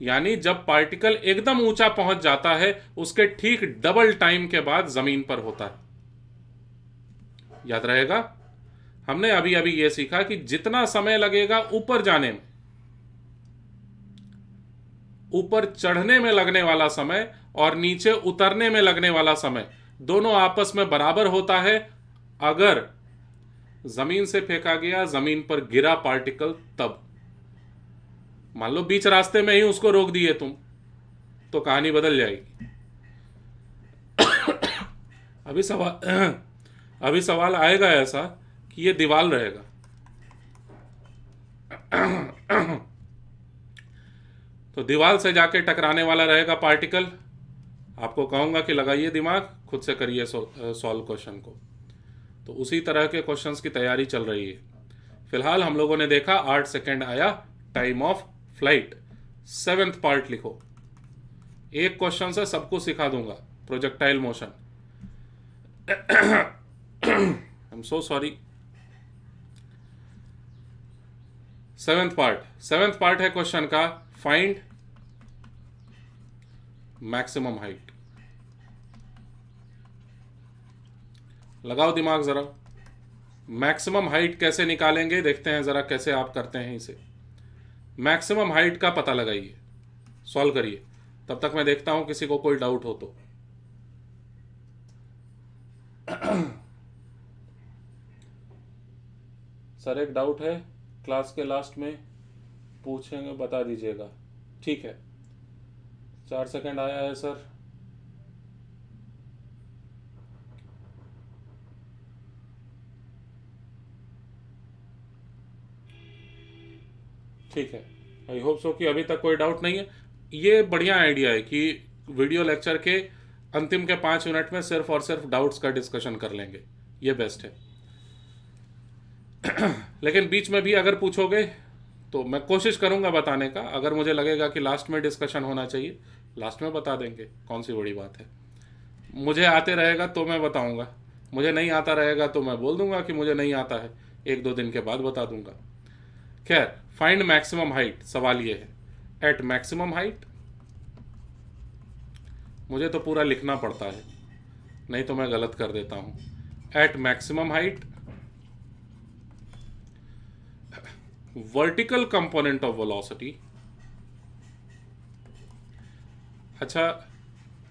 यानी जब पार्टिकल एकदम ऊंचा पहुंच जाता है उसके ठीक डबल टाइम के बाद जमीन पर होता है। याद रहेगा, हमने अभी अभी यह सीखा कि जितना समय लगेगा ऊपर जाने में, ऊपर चढ़ने में लगने वाला समय और नीचे उतरने में लगने वाला समय दोनों आपस में बराबर होता है अगर जमीन से फेंका गया, जमीन पर गिरा पार्टिकल तब। मान लो बीच रास्ते में ही उसको रोक दिए तुम, तो कहानी बदल जाएगी। अभी सवाल आएगा ऐसा कि ये दीवार रहेगा। तो दीवार से जाके टकराने वाला रहेगा पार्टिकल। आपको कहूंगा कि लगाइए दिमाग, खुद से करिए सॉल्व क्वेश्चन को। तो उसी तरह के क्वेश्चंस की तैयारी चल रही है। फिलहाल हम लोगों ने देखा 8 सेकेंड आया time of flight. 7th part लिखो। एक क्वेश्चन से सबको सिखा दूंगा projectile motion. I am so sorry. 7th part है क्वेश्चन का, फाइंड मैक्सिमम हाइट। लगाओ दिमाग जरा। मैक्सिमम हाइट कैसे निकालेंगे देखते हैं जरा, कैसे आप करते हैं इसे। मैक्सिमम हाइट का पता लगाइए, सॉल्व करिए। तब तक मैं देखता हूं किसी को कोई डाउट हो तो। सर एक डाउट है, क्लास के लास्ट में पूछेंगे, बता दीजिएगा। ठीक है, 4 सेकंड आया है सर। ठीक है, आई होप सो कि अभी तक कोई डाउट नहीं है। ये बढ़िया आइडिया है कि वीडियो लेक्चर के अंतिम के 5 मिनट में सिर्फ और सिर्फ डाउट्स का डिस्कशन कर लेंगे, ये बेस्ट है। लेकिन बीच में भी अगर पूछोगे तो मैं कोशिश करूंगा बताने का। अगर मुझे लगेगा कि लास्ट में डिस्कशन होना चाहिए, लास्ट में बता देंगे, कौन सी बड़ी बात है। मुझे आते रहेगा तो मैं बताऊंगा, मुझे नहीं आता रहेगा तो मैं बोल दूंगा कि मुझे नहीं आता है, 1-2 दिन के बाद बता दूंगा। खैर, फाइंड मैक्सिमम हाइट, सवाल ये है। एट मैक्सिमम हाइट, मुझे तो पूरा लिखना पड़ता है, नहीं तो मैं गलत कर देता हूं। At maximum height, vertical component of velocity. अच्छा,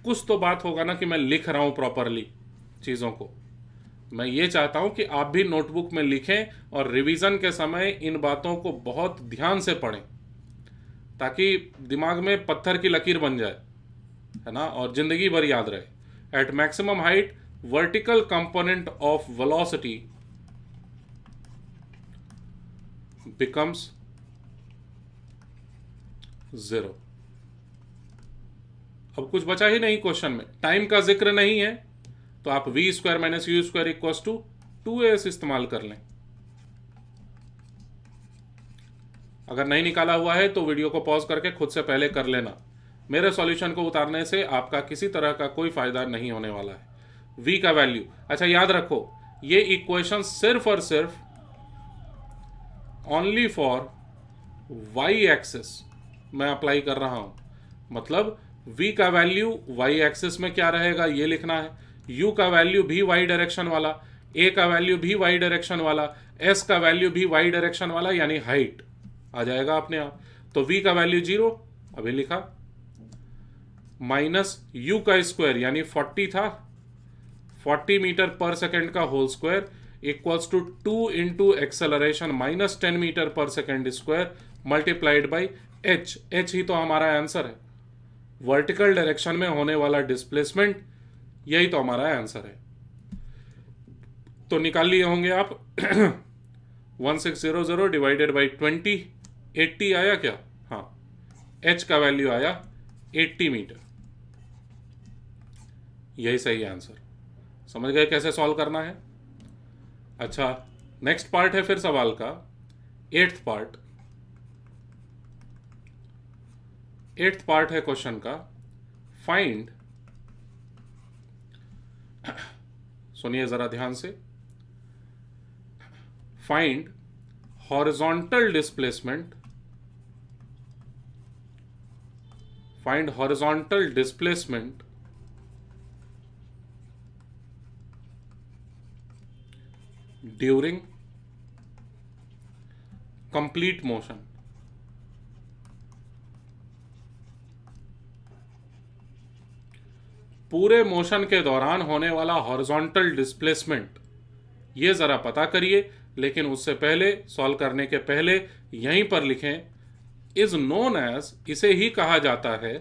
कुछ तो बात होगा ना कि मैं लिख रहा हूं प्रॉपरली चीजों को। मैं ये चाहता हूं कि आप भी नोटबुक में लिखें और रिवीजन के समय इन बातों को बहुत ध्यान से पढ़ें, ताकि दिमाग में पत्थर की लकीर बन जाए, है ना, और जिंदगी भर याद रहे। At maximum height, vertical component of velocity becomes 0। अब कुछ बचा ही नहीं क्वेश्चन में, टाइम का जिक्र नहीं है, तो आप v² - u² equals to 2as इस्तेमाल कर लें। अगर नहीं निकाला हुआ है तो वीडियो को पॉज करके खुद से पहले कर लेना। मेरे सॉल्यूशन को उतारने से आपका किसी तरह का कोई फायदा नहीं होने वाला है। v का वैल्यू, अच्छा याद रखो, ये इक्वेशन सिर्फ और सिर्फ ओनली फॉर वाई एक्सिस मैं अप्लाई कर रहा हूं। मतलब v का वैल्यू वाई एक्सिस में क्या रहेगा ये लिखना है, u का वैल्यू भी वाई डायरेक्शन वाला, a का वैल्यू भी वाई डायरेक्शन वाला, s का वैल्यू भी वाई डायरेक्शन वाला, यानी हाइट आ जाएगा अपने आप। तो v का वैल्यू 0 अभी लिखा, माइनस u का स्क्वायर यानी 40 था, 40 मीटर पर सेकेंड का whole square equals to 2 into acceleration minus 10 metre पर second square multiplied by h। h ही तो हमारा आंसर है, वर्टिकल डायरेक्शन में होने वाला डिस्प्लेसमेंट, यही तो हमारा आंसर है। तो निकाल लिए होंगे आप। 1600 डिवाइडेड बाई 20, 80 आया क्या? हाँ, h का वैल्यू आया 80 मीटर, यही सही आंसर। समझ गए कैसे सॉल्व करना है? अच्छा, नेक्स्ट पार्ट है फिर सवाल का, 8th पार्ट। 8th पार्ट है क्वेश्चन का, फाइंड, सुनिए जरा ध्यान से, find horizontal displacement, find horizontal displacement during complete motion. पूरे मोशन के दौरान होने वाला हॉरिजॉन्टल डिस्प्लेसमेंट ये जरा पता करिए, लेकिन उससे पहले, सॉल्व करने के पहले यहीं पर लिखें, इज नोन एज, इसे ही कहा जाता है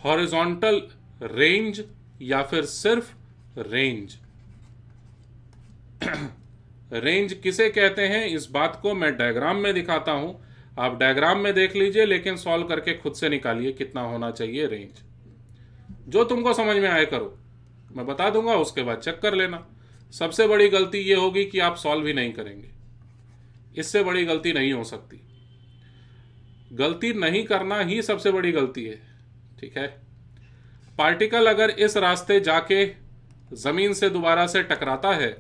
हॉरिजॉन्टल रेंज या फिर सिर्फ रेंज। रेंज किसे कहते हैं इस बात को मैं डायग्राम में दिखाता हूं, आप डायग्राम में देख लीजिए, लेकिन सॉल्व करके खुद से निकालिए कितना होना चाहिए रेंज। जो तुमको समझ में आए करो, मैं बता दूंगा, उसके बाद चेक कर लेना। सबसे बड़ी गलती ये होगी कि आप सॉल्व ही नहीं करेंगे, इससे बड़ी गलती नहीं हो सकती। गलती नहीं करना ही सबसे बड़ी गलती है, ठीक है। पार्टिकल अगर इस रास्ते जाके जमीन से दोबारा से टकराता है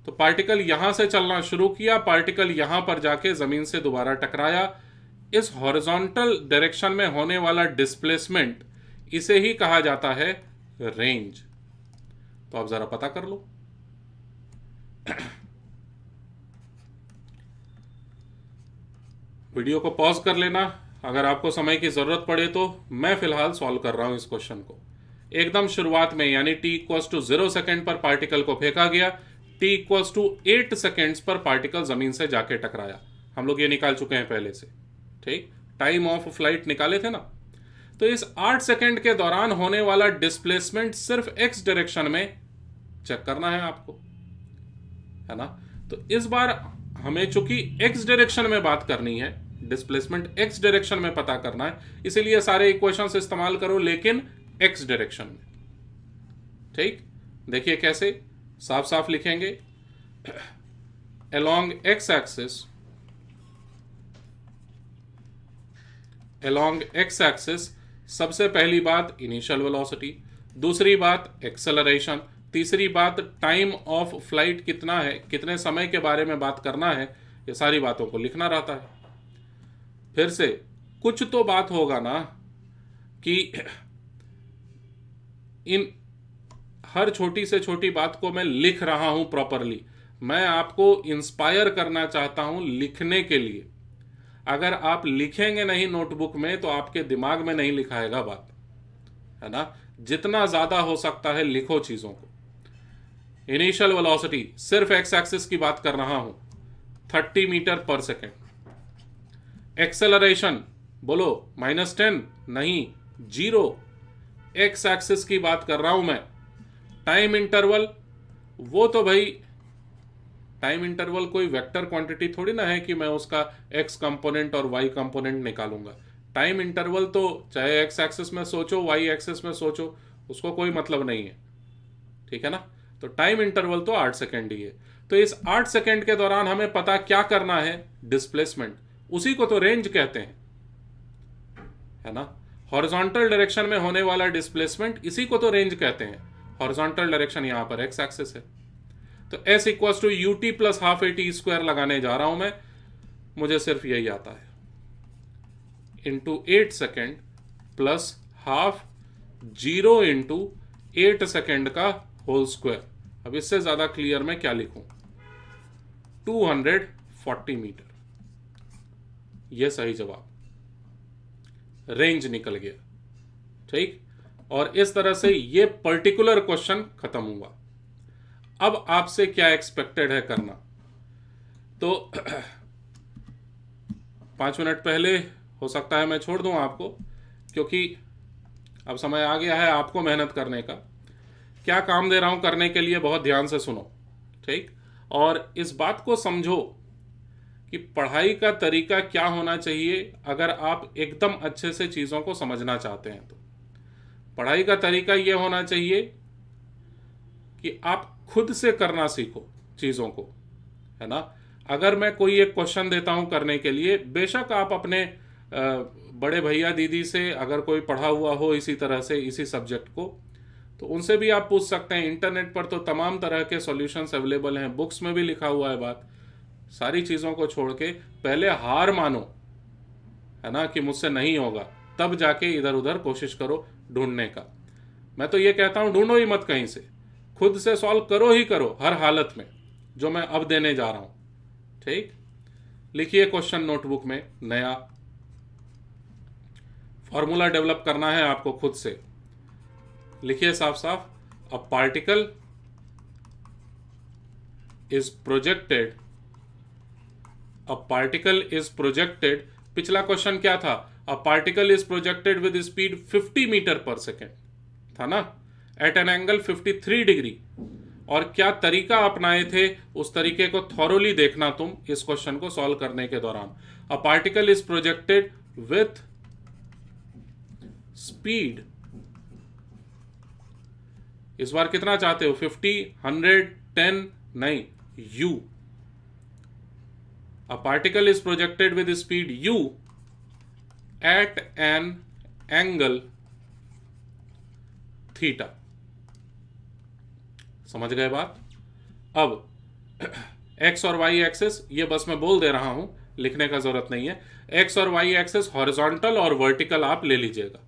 तो पार्टिकल यहां से चलना शुरू किया, पार्टिकल यहां पर जाके जमीन से दोबारा टकराया, इस हॉरिजॉन्टल डायरेक्शन में होने वाला डिस्प्लेसमेंट, इसे ही कहा जाता है रेंज। तो आप जरा पता कर लो। वीडियो को पॉज कर लेना अगर आपको समय की जरूरत पड़े तो। मैं फिलहाल सॉल्व कर रहा हूं इस क्वेश्चन को। एकदम शुरुआत में यानी t=0 सेकेंड पर पार्टिकल को फेंका गया, t=8 सेकेंड्स पर पार्टिकल जमीन से जाके टकराया। हम लोग ये निकाल चुके हैं पहले से, ठीक। टाइम ऑफ फ्लाइट निकाले थे ना। तो इस 8 सेकेंड के दौरान होने वाला डिस्प्लेसमेंट सिर्फ x डायरेक्शन में चेक करना है आपको, है ना। तो इस बार हमें चूंकि x डायरेक्शन में बात करनी है, डिस्प्लेसमेंट x डायरेक्शन में पता करना है, इसीलिए सारे इक्वेशंस इस्तेमाल करो लेकिन x डायरेक्शन में, ठीक। देखिए कैसे, साफ साफ लिखेंगे। along x एक्सिस सबसे पहली बात इनिशियल वेलोसिटी, दूसरी बात एक्सेलरेशन, तीसरी बात टाइम ऑफ फ्लाइट कितना है, कितने समय के बारे में बात करना है, ये सारी बातों को लिखना रहता है। फिर से कुछ तो बात होगा ना कि इन हर छोटी से छोटी बात को मैं लिख रहा हूं प्रॉपरली। मैं आपको इंस्पायर करना चाहता हूं लिखने के लिए। अगर आप लिखेंगे नहीं नोटबुक में तो आपके दिमाग में नहीं लिखाएगा बात, है ना। जितना ज्यादा हो सकता है लिखो चीजों को। इनिशियल वेलोसिटी सिर्फ एक्स एक्सिस की बात कर रहा हूं, 30 मीटर पर सेकेंड। एक्सेलरेशन बोलो -10 नहीं, 0, एक्स एक्सिस की बात कर रहा हूं मैं। टाइम इंटरवल, वो तो भाई टाइम इंटरवल कोई वेक्टर क्वांटिटी थोड़ी ना है कि मैं उसका एक्स कंपोनेंट और वाई कंपोनेंट निकालूंगा। टाइम इंटरवल तो चाहे एक्स एक्सिस में सोचो वाई एक्सिस में सोचो, उसको कोई मतलब नहीं है, ठीक है ना। तो टाइम इंटरवल तो 8 सेकेंड ही है। तो इस 8 सेकेंड के दौरान हमें पता क्या करना है, डिस्प्लेसमेंट, उसी को तो रेंज कहते हैं, है ना। हॉरिजॉन्टल डायरेक्शन में होने वाला डिस्प्लेसमेंट, इसी को तो रेंज कहते हैं। हॉरिजॉन्टल डायरेक्शन यहां पर एक्स एक्सिस है। तो S = ut + ½ at² लगाने जा रहा हूं मैं, मुझे सिर्फ यही आता है, into 8 second plus half 0 into 8 second का होल स्क्वायर। अब इससे ज्यादा क्लियर मैं क्या लिखूं, 240 मीटर। यह सही जवाब, रेंज निकल गया, ठीक। और इस तरह से ये पर्टिकुलर क्वेश्चन खत्म हुआ। अब आपसे क्या एक्सपेक्टेड है करना, तो 5 मिनट पहले हो सकता है मैं छोड़ दूं आपको, क्योंकि अब समय आ गया है आपको मेहनत करने का। क्या काम दे रहा हूं करने के लिए बहुत ध्यान से सुनो, ठीक। और इस बात को समझो कि पढ़ाई का तरीका क्या होना चाहिए अगर आप एकदम अच्छे से चीज़ों को समझना चाहते हैं। तो पढ़ाई का तरीका यह होना चाहिए कि आप खुद से करना सीखो चीज़ों को, है ना। अगर मैं कोई एक क्वेश्चन देता हूं करने के लिए, बेशक आप अपने बड़े भैया दीदी से अगर कोई पढ़ा हुआ हो इसी तरह से इसी सब्जेक्ट को, तो उनसे भी आप पूछ सकते हैं। इंटरनेट पर तो तमाम तरह के सॉल्यूशंस अवेलेबल हैं, बुक्स में भी लिखा हुआ है बात। सारी चीज़ों को छोड़ के पहले हार मानो, है ना, कि मुझसे नहीं होगा, तब जाके इधर उधर कोशिश करो ढूंढने का। मैं तो ये कहता हूं ढूंढो ही मत कहीं से, खुद से सॉल्व करो ही करो हर हालत में, जो मैं अब देने जा रहा हूं, ठीक। लिखिए क्वेश्चन नोटबुक में, नया फॉर्मूला डेवलप करना है आपको खुद से। लिखिए साफ साफ, a particle is projected, a particle is projected, पिछला क्वेश्चन क्या था, a particle is projected with speed 50 metre पर सेकेंड था ना, एट एन एंगल 53 डिग्री। और क्या तरीका अपनाए थे, उस तरीके को थॉरोली देखना तुम इस क्वेश्चन को सॉल्व करने के दौरान। अ particle is projected with speed, इस बार कितना चाहते हो, 50, 100, 10, नहीं, u A particle is projected with speed u at an angle theta. समझ गए बात? अब एक्स और वाई एक्सेस ये बस मैं बोल दे रहा हूं, लिखने का जरूरत नहीं है। एक्स और वाई एक्सेस हॉरिजॉन्टल और वर्टिकल आप ले लीजिएगा,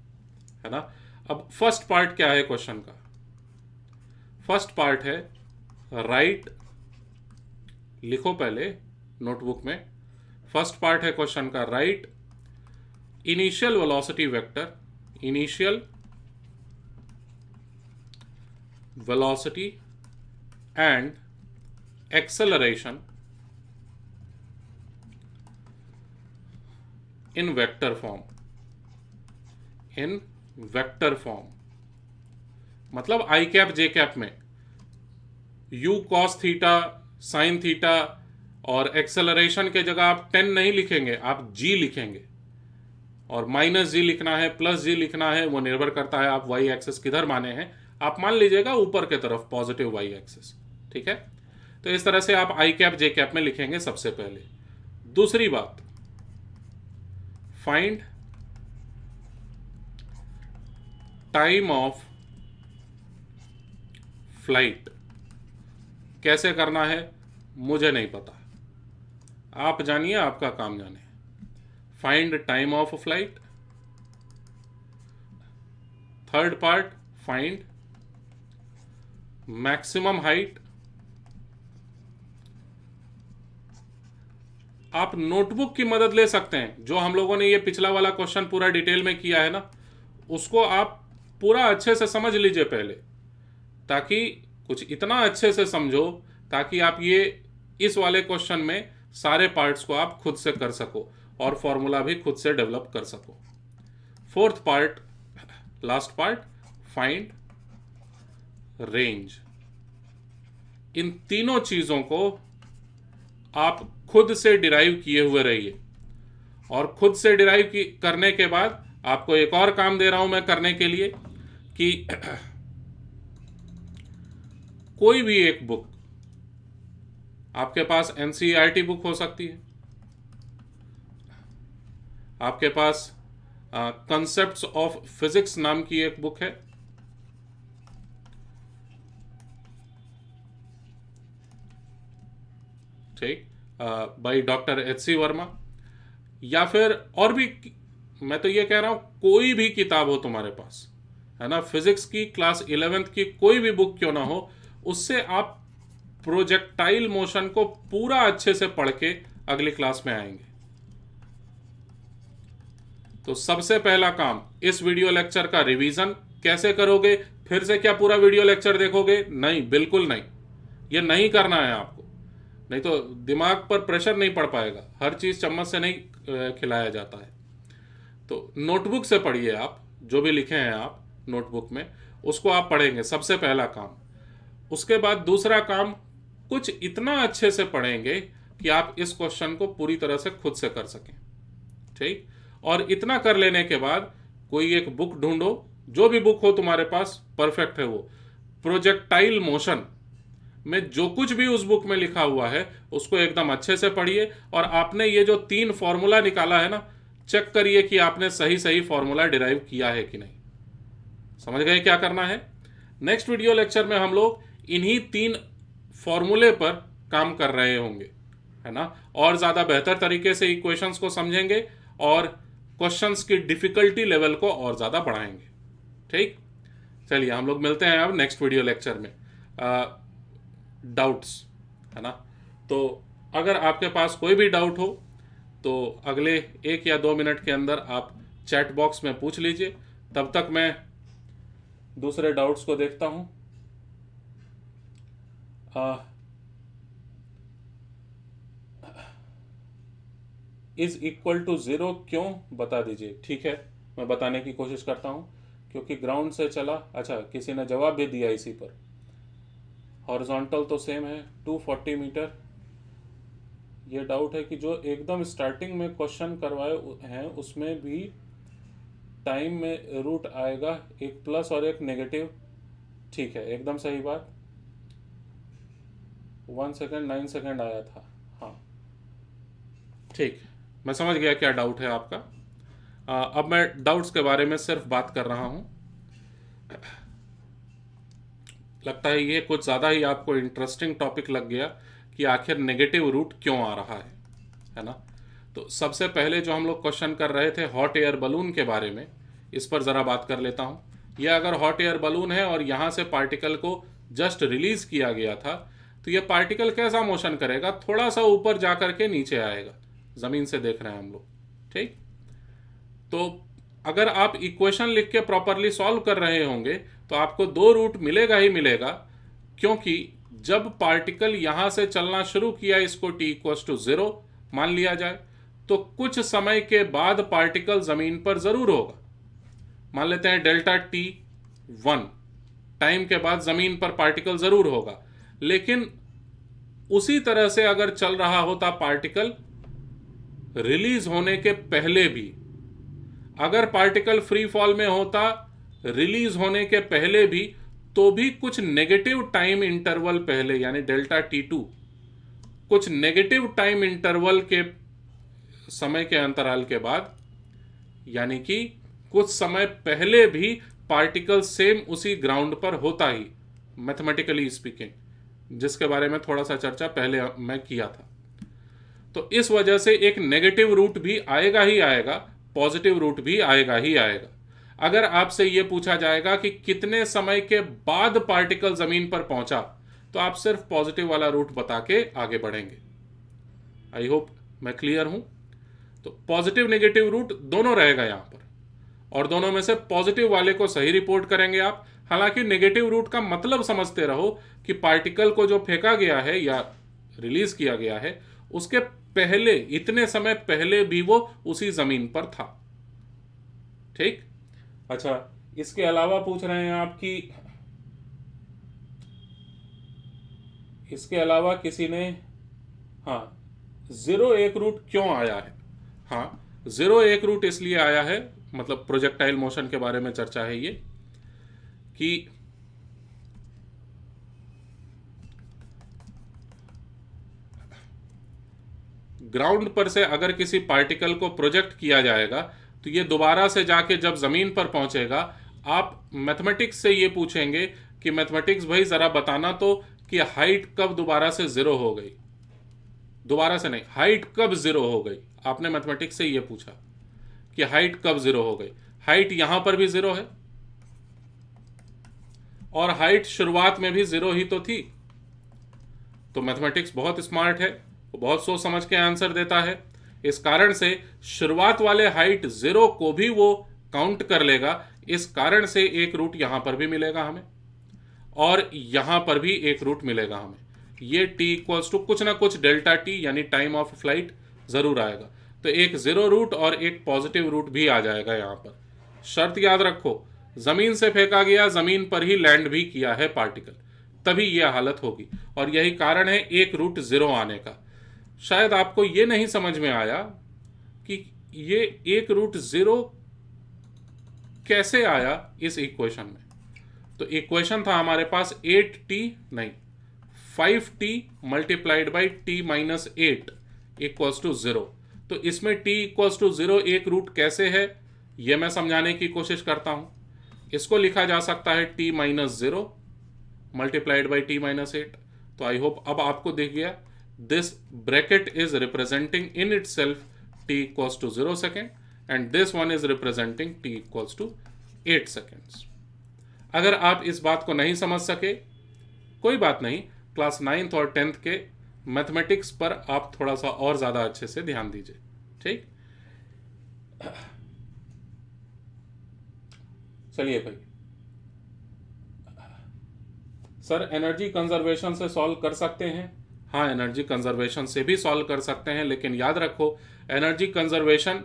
है ना। अब फर्स्ट पार्ट क्या है क्वेश्चन का? फर्स्ट पार्ट है राइट, लिखो पहले नोटबुक में। फर्स्ट पार्ट है क्वेश्चन का right initial velocity vector, initial velocity and acceleration in vector form, in vector form मतलब आई कैप जे कैप में u cos theta sine theta, और एक्सेलरेशन के जगह आप 10 नहीं लिखेंगे, आप g लिखेंगे, और माइनस जी लिखना है प्लस जी लिखना है, वो निर्भर करता है आप वाई एक्सेस किधर माने हैं। आप मान लीजिएगा ऊपर के तरफ पॉजिटिव वाई एक्सेस, ठीक है। तो इस तरह से आप आई कैप जे कैप में लिखेंगे सबसे पहले। दूसरी बात, फाइंड टाइम ऑफ फ्लाइट। कैसे करना है मुझे नहीं पता, आप जानिए, आपका काम जाने। Find time of flight. Third part, find maximum height. आप नोटबुक की मदद ले सकते हैं, जो हम लोगों ने ये पिछला वाला क्वेश्चन पूरा डिटेल में किया है ना, उसको आप पूरा अच्छे से समझ लीजिए पहले, ताकि कुछ इतना अच्छे से समझो ताकि आप ये इस वाले क्वेश्चन में सारे पार्ट्स को आप खुद से कर सको और फॉर्मूला भी खुद से डेवलप कर सको। Fourth part, last part, find range. इन तीनों चीजों को आप खुद से डिराइव किए हुए रहिए, और खुद से डिराइव करने के बाद आपको एक और काम दे रहा हूं मैं करने के लिए कि कोई भी एक बुक, आपके पास एनसीईआरटी बुक हो सकती है, आपके पास कंसेप्ट्स ऑफ फिजिक्स नाम की एक बुक है, ठीक, बाई डॉक्टर एच.सी. वर्मा, या फिर और भी, मैं तो ये कह रहा हूं कोई भी किताब हो तुम्हारे पास, है ना, फिजिक्स की क्लास 11th की कोई भी बुक क्यों ना हो, उससे आप प्रोजेक्टाइल मोशन को पूरा अच्छे से पढ़ के अगली क्लास में आएंगे। तो सबसे पहला काम, इस वीडियो लेक्चर का रिवीजन कैसे करोगे? फिर से क्या पूरा वीडियो लेक्चर देखोगे? नहीं, बिल्कुल नहीं, ये नहीं करना है आपको, नहीं तो दिमाग पर प्रेशर नहीं पड़ पाएगा। हर चीज चम्मच से नहीं खिलाया जाता है। तो नोटबुक से पढ़िए, आप जो भी लिखे हैं आप नोटबुक में उसको आप पढ़ेंगे, सबसे पहला काम। उसके बाद दूसरा काम, कुछ इतना अच्छे से पढ़ेंगे कि आप इस क्वेश्चन को पूरी तरह से खुद से कर सकें, ठीक। और इतना कर लेने के बाद कोई एक बुक ढूंढो, जो भी बुक हो तुम्हारे पास, परफेक्ट है वो। प्रोजेक्टाइल मोशन में जो कुछ भी उस बुक में लिखा हुआ है उसको एकदम अच्छे से पढ़िए, और आपने ये जो 3 फॉर्मूला निकाला है ना, चेक करिए कि आपने सही सही फॉर्मूला डिराइव किया है कि नहीं। समझ गए क्या करना है? नेक्स्ट वीडियो लेक्चर में हम लोग इन्हीं 3 फॉर्मूले पर काम कर रहे होंगे, है ना, और ज्यादा बेहतर तरीके से इक्वेशंस को समझेंगे और क्वेश्चंस की डिफिकल्टी लेवल को और ज्यादा बढ़ाएंगे, ठीक। चलिए हम लोग मिलते हैं अब नेक्स्ट वीडियो लेक्चर में। डाउट्स, है ना, तो अगर आपके पास कोई भी डाउट हो तो अगले 1 या 2 मिनट के अंदर आप चैट बॉक्स में पूछ लीजिए। तब तक मैं दूसरे डाउट्स को देखता हूं। इज इक्वल टू 0 क्यों, बता दीजिए। ठीक है, मैं बताने की कोशिश करता हूं। क्योंकि ग्राउंड से चला, अच्छा किसी ने जवाब भी दिया इसी पर। हॉरिजॉन्टल तो सेम है 240 मीटर। ये डाउट है कि जो एकदम स्टार्टिंग में क्वेश्चन करवाए हैं उसमें भी टाइम में रूट आएगा, एक प्लस और एक नेगेटिव। ठीक है, एकदम सही बात। 1 सेकेंड 9 सेकेंड आया था, हाँ ठीक, मैं समझ गया क्या डाउट है आपका। अब मैं डाउट्स के बारे में सिर्फ बात कर रहा हूँ। लगता है ये कुछ ज़्यादा ही आपको इंटरेस्टिंग टॉपिक लग गया कि आखिर नेगेटिव रूट क्यों आ रहा है ना। तो सबसे पहले जो हम लोग क्वेश्चन कर रहे थे हॉट एयर बलून के बारे में, इस पर ज़रा बात कर लेता हूँ। यह अगर हॉट एयर बलून है और यहाँ से पार्टिकल को जस्ट रिलीज किया गया था, तो ये पार्टिकल कैसा मोशन करेगा? थोड़ा सा ऊपर जा करके नीचे आएगा, ज़मीन से देख रहे हैं हम लोग, ठीक। तो अगर आप इक्वेशन लिख के प्रॉपरली सॉल्व कर रहे होंगे तो आपको दो रूट मिलेगा ही मिलेगा, क्योंकि जब पार्टिकल यहां से चलना शुरू किया, इसको t इक्वल्स टू 0 मान लिया जाए, तो कुछ समय के बाद पार्टिकल जमीन पर जरूर होगा। मान लेते हैं डेल्टा t1 टाइम के बाद जमीन पर पार्टिकल जरूर होगा। लेकिन उसी तरह से अगर चल रहा होता पार्टिकल रिलीज होने के पहले भी, अगर पार्टिकल फ्री फॉल में होता रिलीज होने के पहले भी, तो भी कुछ नेगेटिव टाइम इंटरवल पहले, यानी डेल्टा t2, कुछ नेगेटिव टाइम इंटरवल के समय के अंतराल के बाद, यानी कि कुछ समय पहले भी पार्टिकल सेम उसी ग्राउंड पर होता ही, मैथमेटिकली स्पीकिंग, जिसके बारे में थोड़ा सा चर्चा पहले मैं किया था। तो इस वजह से एक नेगेटिव रूट भी आएगा ही आएगा, पॉजिटिव रूट भी आएगा ही आएगा। अगर आपसे यह पूछा जाएगा कि कितने समय के बाद पार्टिकल जमीन पर पहुंचा, तो आप सिर्फ पॉजिटिव वाला रूट बता के आगे बढ़ेंगे। आई होप मैं क्लियर हूं। तो पॉजिटिव नेगेटिव रूट दोनों रहेगा यहां पर, और दोनों में से पॉजिटिव वाले को सही रिपोर्ट करेंगे आप। हालांकि नेगेटिव रूट का मतलब समझते रहो कि पार्टिकल को जो फेंका गया है या रिलीज किया गया है, उसके पहले, इतने समय पहले भी वो उसी जमीन पर था, ठीक। अच्छा, इसके अलावा पूछ रहे हैं आप कि इसके अलावा किसी ने, हाँ, 0 1 रूट क्यों आया है? हाँ, 0 1 रूट इसलिए आया है, मतलब प्रोजेक्टाइल मोशन के बारे में चर्चा है ये, कि ग्राउंड पर से अगर किसी पार्टिकल को प्रोजेक्ट किया जाएगा, तो ये दोबारा से जाके जब जमीन पर पहुंचेगा, आप मैथमेटिक्स से ये पूछेंगे कि मैथमेटिक्स भाई जरा बताना तो कि हाइट कब दोबारा से 0 हो गई। दोबारा से नहीं, हाइट कब 0 हो गई, आपने मैथमेटिक्स से ये पूछा कि हाइट कब 0 हो गई। हाइट यहां पर भी 0 है, और हाइट शुरुआत में भी 0 ही तो थी। तो मैथमेटिक्स बहुत स्मार्ट है, वो बहुत सोच समझ के आंसर देता है। इस कारण से शुरुआत वाले हाइट 0 को भी वो काउंट कर लेगा। इस कारण से एक रूट यहां पर भी मिलेगा हमें, और यहां पर भी एक रूट मिलेगा हमें। ये t इक्वल्स टू कुछ ना कुछ डेल्टा t, यानी टाइम ऑफ फ्लाइट जरूर आएगा। तो एक 0 रूट और एक पॉजिटिव रूट भी आ जाएगा यहां पर। शर्त याद रखो, जमीन से फेंका गया, जमीन पर ही लैंड भी किया है पार्टिकल, तभी यह हालत होगी। और यही कारण है एक रूट 0 आने का। शायद आपको यह नहीं समझ में आया कि ये एक रूट 0 कैसे आया इस इक्वेशन में। तो इक्वेशन था हमारे पास 8t नहीं 5t multiplied by t minus 8 equals to 0। तो इसमें t इक्वल्स टू 0 एक रूट कैसे है, यह मैं समझाने की कोशिश करता हूं। इसको लिखा जा सकता है t minus 0 multiplied by t minus 8। तो आई होप अब आपको दिख गया। This bracket is representing in itself t equals to 0 second, and this one is representing t equals to 8 seconds. अगर आप इस बात को नहीं समझ सके, कोई बात नहीं, क्लास 9th और 10th के मैथमेटिक्स पर आप थोड़ा सा और ज्यादा अच्छे से ध्यान दीजिए, ठीक। चलिए भाई, सर एनर्जी कंजर्वेशन से सॉल्व कर सकते हैं? हाँ, एनर्जी कंजर्वेशन से भी सॉल्व कर सकते हैं, लेकिन याद रखो एनर्जी कंजर्वेशन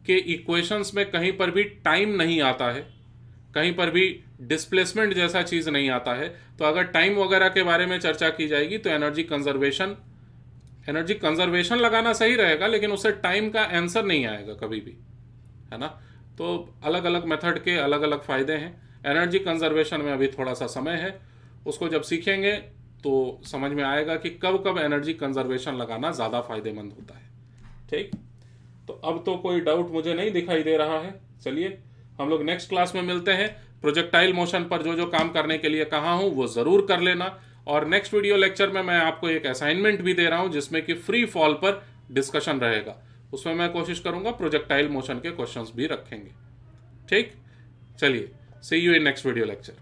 के इक्वेशंस में कहीं पर भी टाइम नहीं आता है, कहीं पर भी डिस्प्लेसमेंट जैसा चीज नहीं आता है। तो अगर टाइम वगैरह के बारे में चर्चा की जाएगी तो एनर्जी कंजर्वेशन लगाना सही रहेगा, लेकिन उससे टाइम का आंसर नहीं आएगा कभी भी, है ना। तो अलग अलग मेथड के अलग अलग फायदे हैं। एनर्जी कंजर्वेशन में अभी थोड़ा सा समय है, उसको जब सीखेंगे तो समझ में आएगा कि कब कब एनर्जी कंजर्वेशन लगाना ज़्यादा फायदेमंद होता है। ठीक, तो अब तो कोई डाउट मुझे नहीं दिखाई दे रहा है। चलिए हम लोग नेक्स्ट क्लास में मिलते हैं। प्रोजेक्टाइल मोशन पर जो जो काम करने के लिए कहा हूं वो ज़रूर कर लेना। और नेक्स्ट वीडियो लेक्चर में मैं आपको एक असाइनमेंट भी दे रहा हूं जिसमें कि फ्री फॉल पर डिस्कशन रहेगा। उसमें मैं कोशिश करूंगा प्रोजेक्टाइल मोशन के क्वेश्चंस भी रखेंगे। ठीक, चलिए see you in next video lecture.